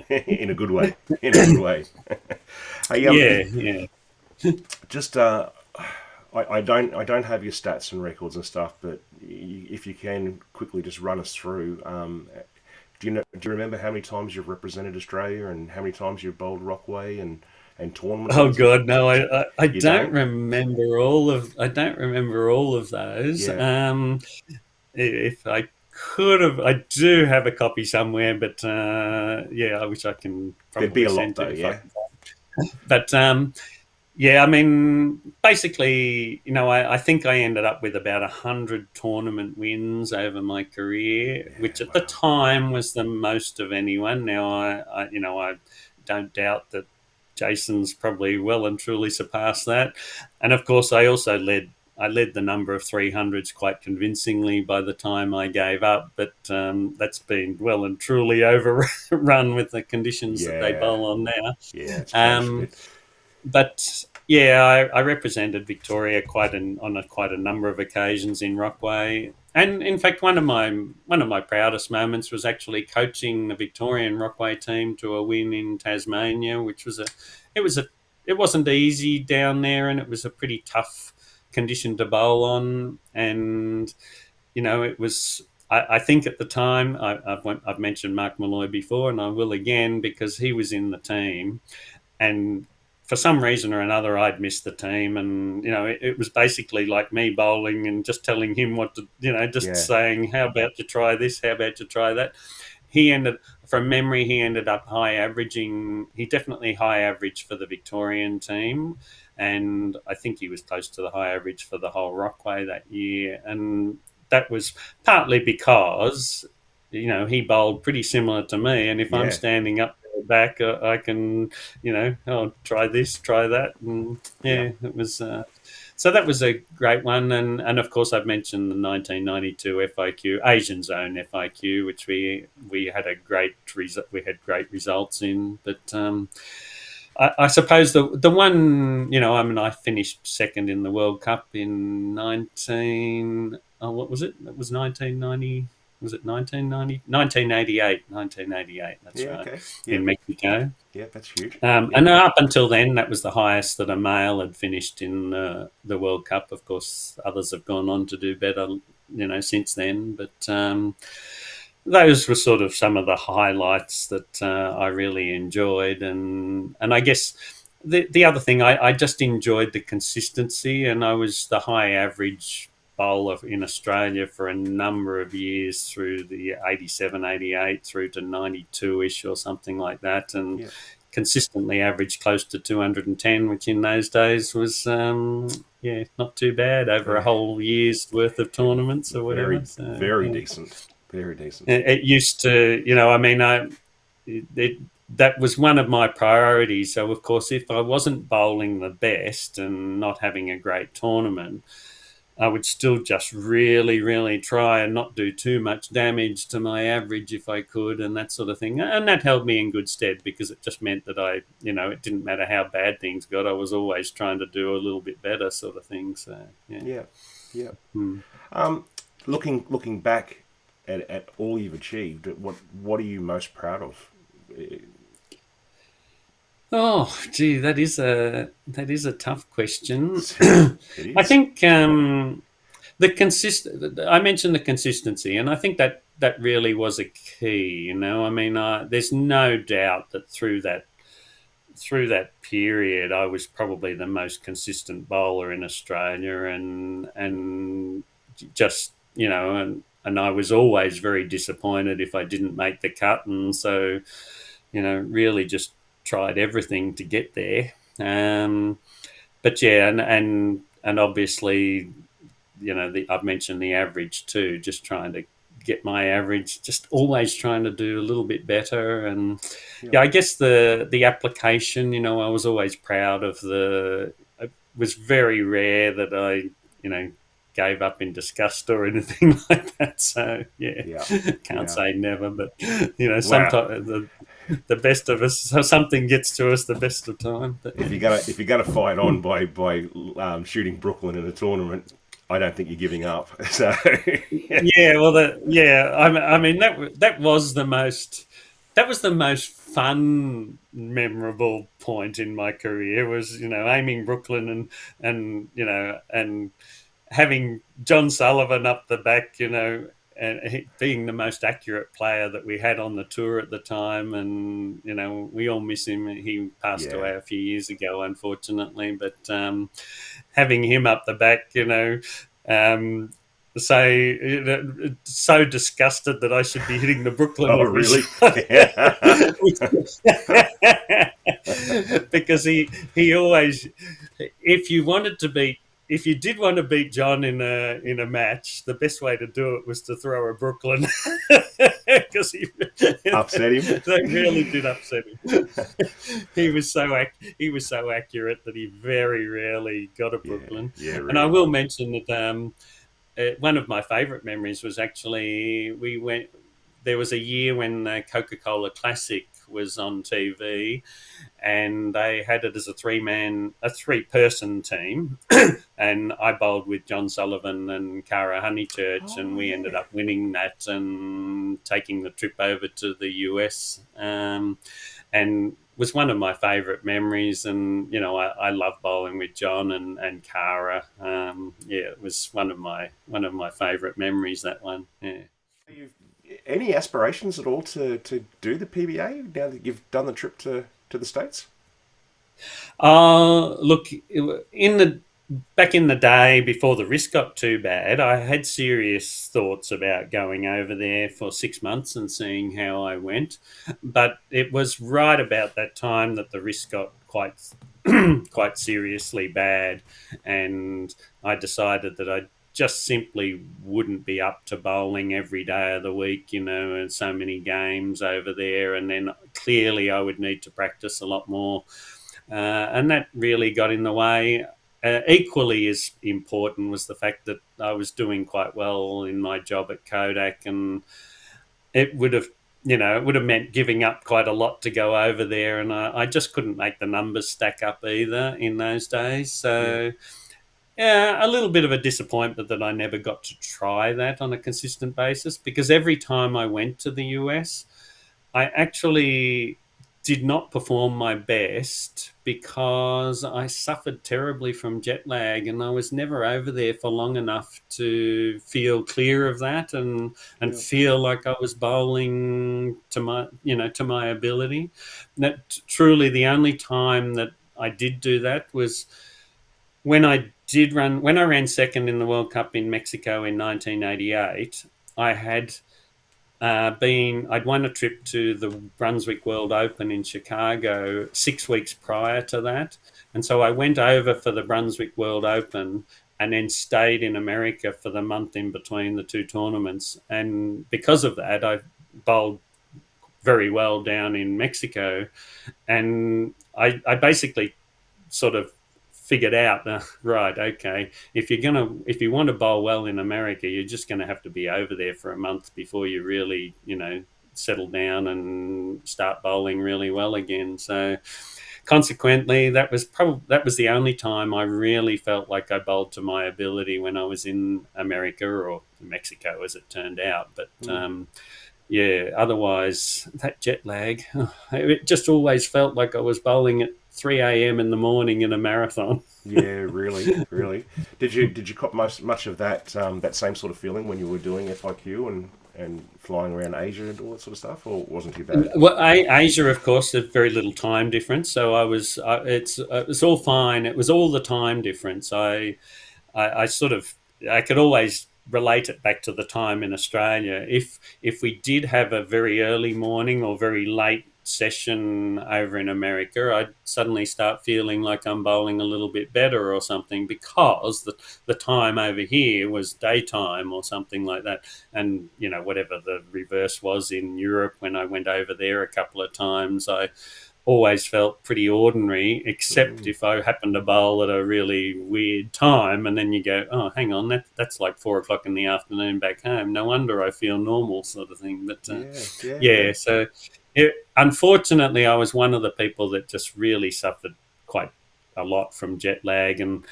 In a good way. In a good way. Hey, Yeah, yeah. just I don't have your stats and records and stuff, but if you can quickly just run us through. Do you remember how many times you've represented Australia and how many times you've bowled Rockway and tournament Oh wins? God, no! I You don't don't? remember all of those. Yeah. If I could have, I do have a copy somewhere, but yeah, I wish I can There'd be probably a lot send though, it if I yeah? can. But yeah, I mean, basically, I think I ended up with about 100 tournament wins over my career, Yeah, which at the wow. time was the most of anyone. Now, I don't doubt that Jason's probably well and truly surpassed that. And of course, I led the number of 300s quite convincingly by the time I gave up, but that's been well and truly overrun with the conditions that they Yeah. bowl on now. Yeah, it's changed a Um, bit. but yeah, I represented Victoria on quite a number of occasions in Rockway, and in fact, one of my proudest moments was actually coaching the Victorian Rockway team to a win in Tasmania, which was it was a, it wasn't easy down there, and it was a pretty tough condition to bowl on, and it was. I think at the time I've mentioned Mark Malloy before, and I will again because he was in the team and for some reason or another, I'd missed the team, and it was basically like me bowling and just telling him what to, just Yeah. saying, "How about you try this? How about you try that?" He ended, from memory, he ended up high averaging. He definitely high averaged for the Victorian team, and I think he was close to the high average for the whole Rockway that year, and that was partly because he bowled pretty similar to me, and if I'm Yeah. standing up back, I can, oh, try this, try that, and Yeah. yeah, it was. So that was a great one, and of course I've mentioned the 1992 FIQ Asian Zone FIQ, which we had we had great results in, but. I suppose the one, I mean, I finished second in the World Cup in 19. Oh, what was it? It was 1990. Was it 1990? 1988. 1988. That's Yeah, right. okay. In Yep. Mexico. Yeah, that's huge. And Yep. up until then, that was the highest that a male had finished in the World Cup. Of course, others have gone on to do better, since then. But those were sort of some of the highlights that I really enjoyed, and I guess the other thing I just enjoyed the consistency, and I was the high average bowler in Australia for a number of years through the 87, 88 through to 92ish or something like that, and Yep. consistently averaged close to 210, which in those days was yeah, not too bad over a Yeah. whole year's worth of tournaments or whatever. Very, So very yeah. decent. Very decent. It used to, I mean, that was one of my priorities. So, of course, if I wasn't bowling the best and not having a great tournament, I would still just really, really try and not do too much damage to my average if I could, and that sort of thing. And that held me in good stead because it just meant that it didn't matter how bad things got. I was always trying to do a little bit better, sort of thing. So yeah. Yeah, yeah. Hmm. Looking back at all you've achieved, what are you most proud of? Oh, gee, that is a tough question. It I is. think the I mentioned the consistency, and I think that really was a key. I mean, there's no doubt that through that period, I was probably the most consistent bowler in Australia, and just and I was always very disappointed if I didn't make the cut, and so really just tried everything to get there. But yeah, and obviously, I've mentioned the average too, just trying to get my average, just always trying to do a little bit better. And Yeah. yeah, I guess the application, I was always proud of it was very rare that I, gave up in disgust or anything like that. So yeah, Yeah. can't Yeah. say never, but Wow. sometimes the best of us, so something gets to us the best of time. But If you're gonna fight on by shooting Brooklyn in a tournament, I don't think you're giving up. So yeah, yeah, well, I mean that was the most fun, memorable point in my career was aiming Brooklyn and having John Sullivan up the back, and he, being the most accurate player that we had on the tour at the time, and we all miss him. He passed yeah. away a few years ago, unfortunately, but having him up the back, um, so disgusted that I should be hitting the Brooklyn Oh, every really? shot. Yeah. Because he always, if you wanted to beat, if you did want to beat John in a match, the best way to do it was to throw a Brooklyn, because Upset him. they really did upset him. He was so accurate that he very rarely got a Yeah. Brooklyn. Yeah. And I Really. will mention that one of my favourite memories was actually we went. There was a year when the Coca-Cola Classic was on TV, and they had it as a three-person team, and I bowled with John Sullivan and Cara Honeychurch, and Oh we ended yeah. up winning that and taking the trip over to the US. And was one of my favourite memories. And I love bowling with John and Cara. Yeah, it was one of my favourite memories. That one. Yeah. You've, any aspirations at all to do the PBA now that you've done the trip to the States? Look, in the back in the day before the risk got too bad, I had serious thoughts about going over there for 6 months and seeing how I went. But it was right about that time that the risk got quite seriously bad, and I decided that I just simply wouldn't be up to bowling every day of the week, and so many games over there, and then clearly I would need to practice a lot more, and that really got in the way. Equally as important was the fact that I was doing quite well in my job at Kodak, and it would have, it would have meant giving up quite a lot to go over there, and I just couldn't make the numbers stack up either in those days. Yeah. So yeah, a little bit of a disappointment that I never got to try that on a consistent basis, because every time I went to the US, I actually did not perform my best because I suffered terribly from jet lag, and I was never over there for long enough to feel clear of that, and Yeah. feel like I was bowling to my ability. That truly the only time that I did do that was when I ran second in the World Cup in Mexico in 1988. I had I'd won a trip to the Brunswick World Open in Chicago 6 weeks prior to that. And so I went over for the Brunswick World Open and then stayed in America for the month in between the two tournaments. And because of that, I bowled very well down in Mexico. And I basically sort of figured out, right, okay, if you want to bowl well in America, you're just gonna have to be over there for a month before you really, settle down and start bowling really well again. So consequently, that was the only time I really felt like I bowled to my ability, when I was in America, or Mexico, as it turned out. But yeah, otherwise that jet lag, it just always felt like I was bowling at 3 a.m. in the morning in a marathon. Yeah, really, really. Did you cop much of that same sort of feeling when you were doing FIQ and flying around Asia and all that sort of stuff, or wasn't too bad? Well, Asia, of course, there's very little time difference, so I was. It's all fine. It was all the time difference. I sort of, I could always relate it back to the time in Australia. If we did have a very early morning or very late session over in America, I'd suddenly start feeling like I'm bowling a little bit better or something, because the time over here was daytime or something like that. And whatever the reverse was in Europe, when I went over there a couple of times, I always felt pretty ordinary, except if I happened to bowl at a really weird time, and then you go, oh, hang on, that's like 4 o'clock in the afternoon back home. No wonder I feel normal, sort of thing. But Yeah, yeah, yeah, yeah, so unfortunately, I was one of the people that just really suffered quite a lot from jet lag, and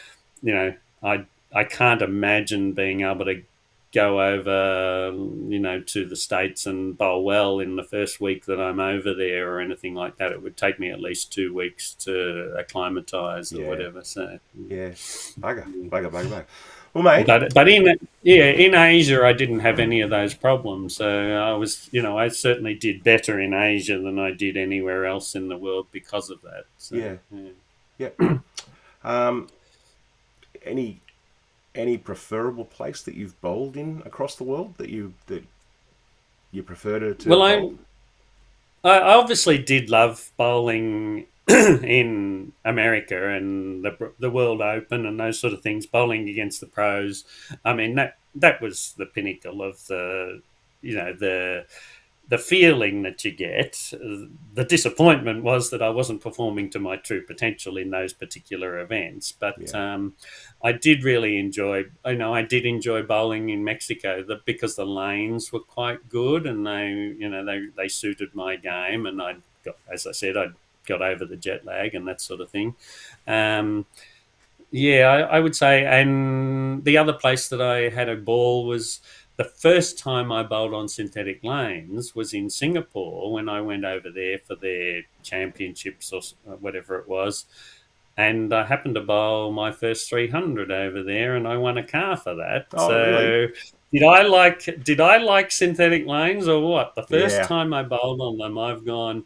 you know, I can't imagine being able to go over, to the States and bowl well in the first week that I'm over there or anything like that. It would take me at least 2 weeks to acclimatise or yeah, whatever. So, yeah. Bugger, bugger, bugger, bugger. Well, mate. but in Asia, I didn't have any of those problems. So I certainly did better in Asia than I did anywhere else in the world because of that. So, Yeah, yeah. yeah. Um, any any preferable place that you've bowled in across the world that you prefer to Well, bowl? I obviously did love bowling in America and the World Open and those sort of things. Bowling against the pros, I mean, that was the pinnacle of the feeling that you get. The disappointment was that I wasn't performing to my true potential in those particular events. But Yeah. I did really enjoy. I did enjoy bowling in Mexico, because the lanes were quite good, and they suited my game, and as I said, I got over the jet lag and that sort of thing. Um, yeah, I would say. And the other place that I had a ball was the first time I bowled on synthetic lanes was in Singapore, when I went over there for their championships or whatever it was. And I happened to bowl my first 300 over there, and I won a car for that. Oh, really? So did I like synthetic lanes or what? The first Yeah. time I bowled on them, I've gone,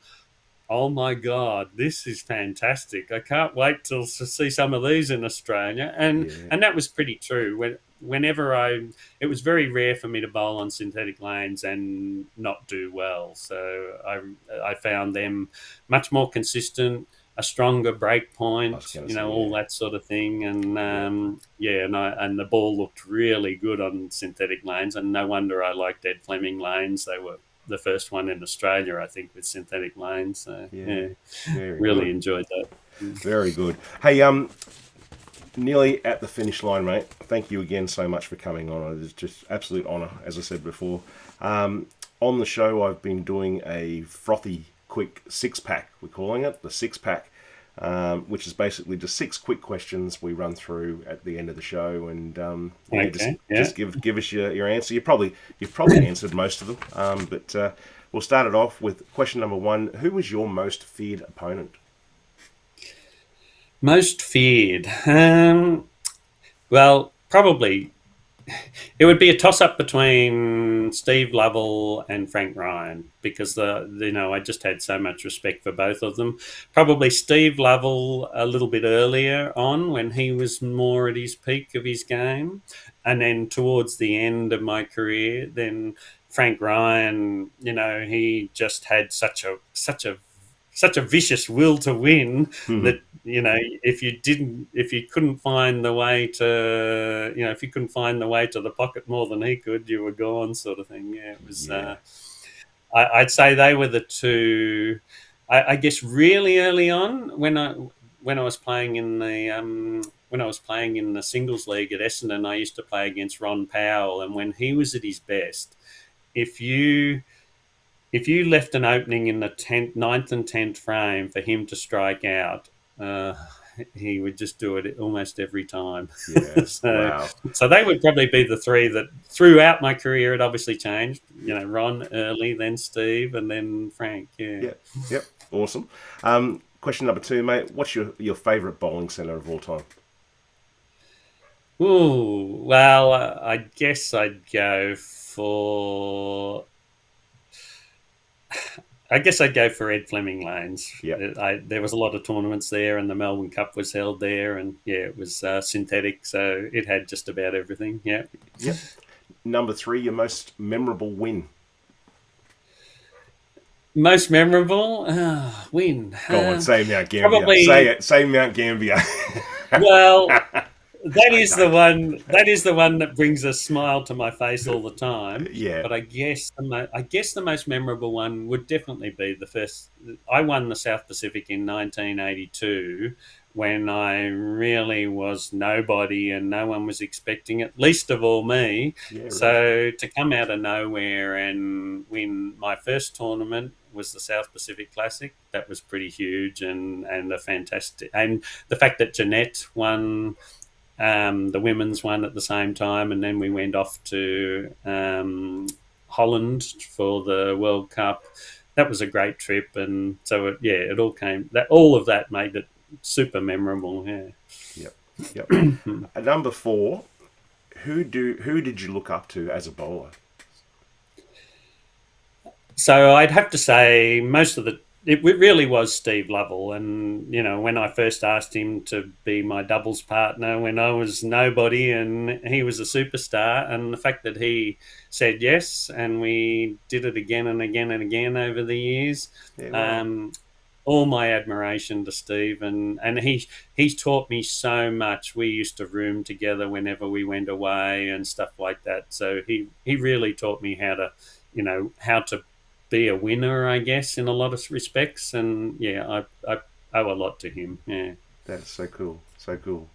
oh my God, this is fantastic. I can't wait to see some of these in Australia. And Yeah. and that was pretty true. It was very rare for me to bowl on synthetic lanes and not do well. So I found them much more consistent, a stronger break I was point, going to say, all yeah. that sort of thing. And Yeah. yeah, and the ball looked really good on synthetic lanes, and no wonder I liked Ed Fleming lanes. They were the first one in Australia, I think, with synthetic lanes. So Yeah. yeah, Very really good. enjoyed that. Very good. Hey, nearly at the finish line, mate. Thank you again so much for coming on. It's just absolute honour, as I said before. On the show, I've been doing a frothy quick six pack. We're calling it the six pack, which is basically just six quick questions we run through at the end of the show, and yeah, just Okay, yeah. just give us your answer. You've probably answered most of them, but we'll start it off with question number one. Who was your most feared opponent? Most feared. Well, probably it would be a toss up between Steve Lovell and Frank Ryan, because I just had so much respect for both of them. Probably Steve Lovell a little bit earlier on, when he was more at his peak of his game, and then towards the end of my career, then Frank Ryan. He just had such a vicious will to win, Hmm. that if you couldn't find the way to if you couldn't find the way to the pocket more than he could, you were gone, sort of thing. Yeah, it was. Yeah. I'd say they were the two. I guess really early on, when when I was playing in the singles league at Essendon, I used to play against Ron Powell, and when he was at his best, if you left an opening in the ninth and 10th frame for him to strike out, uh, he would just do it almost every time. Yeah. so, Wow. so they would probably be the three that throughout my career it obviously changed. Ron early, then Steve, and then Frank. Yeah. Yep. Yep. Awesome. Question number 2, mate. What's your favourite bowling centre of all time? Ooh, well, I guess I'd go for. I guess I'd go for Ed Fleming Lanes. Yep. There was a lot of tournaments there, and the Melbourne Cup was held there, and it was synthetic, so it had just about everything. Yeah. Yep. Number 3, your most memorable win. Most memorable win. Go on, say Mount Gambier. Probably. Say it. Say Mount Gambier. Well, that is the one. That is the one that brings a smile to my face all the time. Yeah. But I guess the most memorable one would definitely be the first. I won the South Pacific in 1982 when I really was nobody and no one was expecting it, least of all me. Yeah, right. So to come out of nowhere and win my first tournament was the South Pacific Classic. That was pretty huge and a fantastic. And the fact that Jeanette won the women's one at the same time, and then we went off to Holland for the World Cup. That was a great trip, and so it all came. All of that made it super memorable. Yeah. Yep. Number 4, who did you look up to as a bowler? So I'd have to say it really was Steve Lovell. And, when I first asked him to be my doubles partner when I was nobody and he was a superstar, and the fact that he said yes and we did it again and again and again over the years, all my admiration to Steve. And he's taught me so much. We used to room together whenever we went away and stuff like that. So he really taught me how to be a winner, I guess, in a lot of respects. And I owe a lot to him. Yeah, that's so cool. So cool.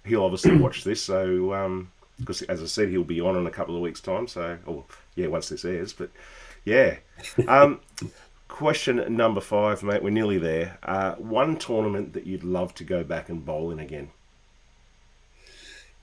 He'll obviously watch this, so because as I said, he'll be on in a couple of weeks' time. So, once this airs. But yeah. Question number 5, mate. We're nearly there. One tournament that you'd love to go back and bowl in again.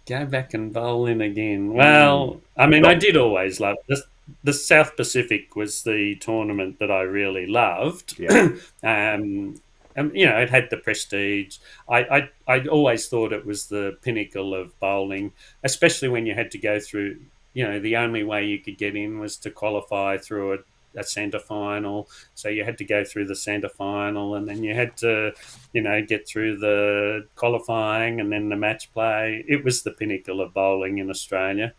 Go back and bowl in again. Well, I mean, I did always love this. The South Pacific was the tournament that I really loved. Yeah. It had the prestige. I always thought it was the pinnacle of bowling, especially when you had to go through. The only way you could get in was to qualify through a centre final. So you had to go through the centre final, and then you had to, get through the qualifying and then the match play. It was the pinnacle of bowling in Australia.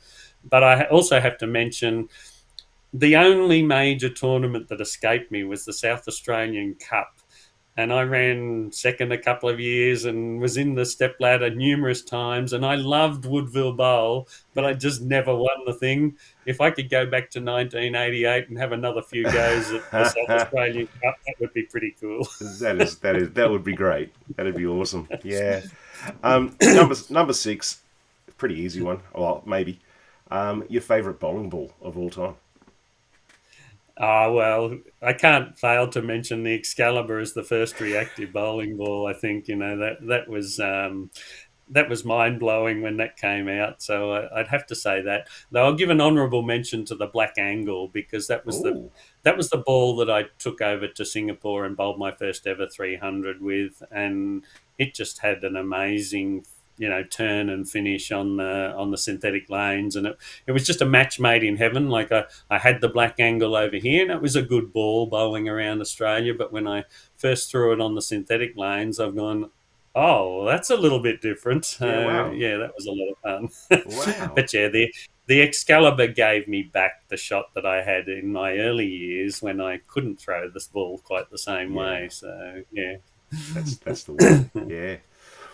But I also have to mention the only major tournament that escaped me was the South Australian Cup. And I ran second a couple of years and was in the stepladder numerous times. And I loved Woodville Bowl, but I just never won the thing. If I could go back to 1988 and have another few goes at the South Australian Cup, that would be pretty cool. That would be great. That'd be awesome. Yeah. Number 6, pretty easy one. Well, maybe. Your favourite bowling ball of all time? Well, I can't fail to mention the Excalibur as the first reactive bowling ball. I think that was mind blowing when that came out. So I'd have to say that. Though I'll give an honourable mention to the Black Angle, because that was the ball that I took over to Singapore and bowled my first ever 300 with, and it just had an amazing turn and finish on the synthetic lanes, and it was just a match made in heaven. Like I had the Black Angle over here, and it was a good ball bowling around Australia. But when I first threw it on the synthetic lanes, I've gone, oh, that's a little bit different. Wow. That was a lot of fun. Wow. But the Excalibur gave me back the shot that I had in my early years when I couldn't throw this ball quite the same way. So that's the one. Yeah.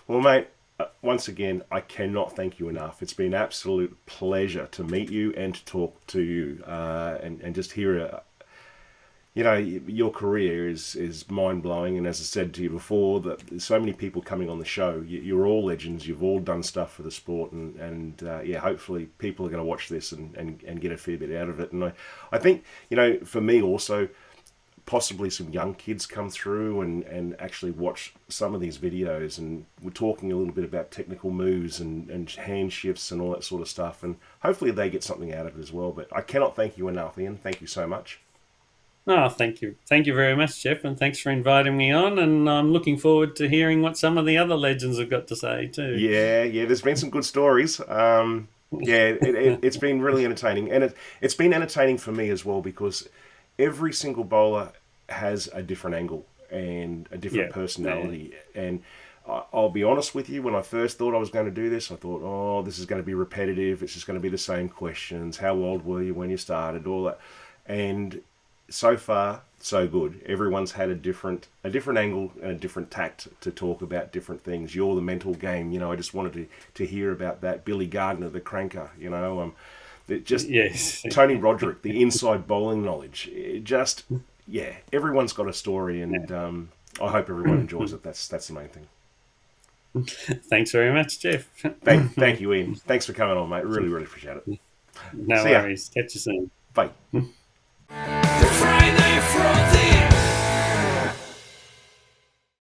Well, mate. Once again, I cannot thank you enough. It's been an absolute pleasure to meet you and to talk to you and just hear your career is mind blowing, and as I said to you before, that there's so many people coming on the show. You're all legends. You've all done stuff for the sport, and hopefully people are going to watch this and get a fair bit out of it. And I think for me also, possibly some young kids come through and actually watch some of these videos, and we're talking a little bit about technical moves and hand shifts and all that sort of stuff, and hopefully they get something out of it as well. But I cannot thank you enough, Ian. Thank you so much. Oh, thank you. Thank you very much, Jeff, and thanks for inviting me on. And I'm looking forward to hearing what some of the other legends have got to say too. Yeah, there's been some good stories. It's been really entertaining, and it's been entertaining for me as well, because every single bowler has a different angle and a different personality. And I'll be honest with you, when I first thought I was going to do this, I thought, oh, this is going to be repetitive. It's just going to be the same questions. How old were you when you started? All that. And so far, so good. Everyone's had a different angle and a different tact to talk about different things. You're the mental game. I just wanted to hear about that. Billy Gardner, the cranker. Yes. Tony Roderick, the inside bowling knowledge. Everyone's got a story, and I hope everyone enjoys it. That's the main thing. Thanks very much, Jeff. Thank you, Ian. Thanks for coming on, mate. Really, really appreciate it. No worries. Catch you soon. Bye. The Friday Frothy.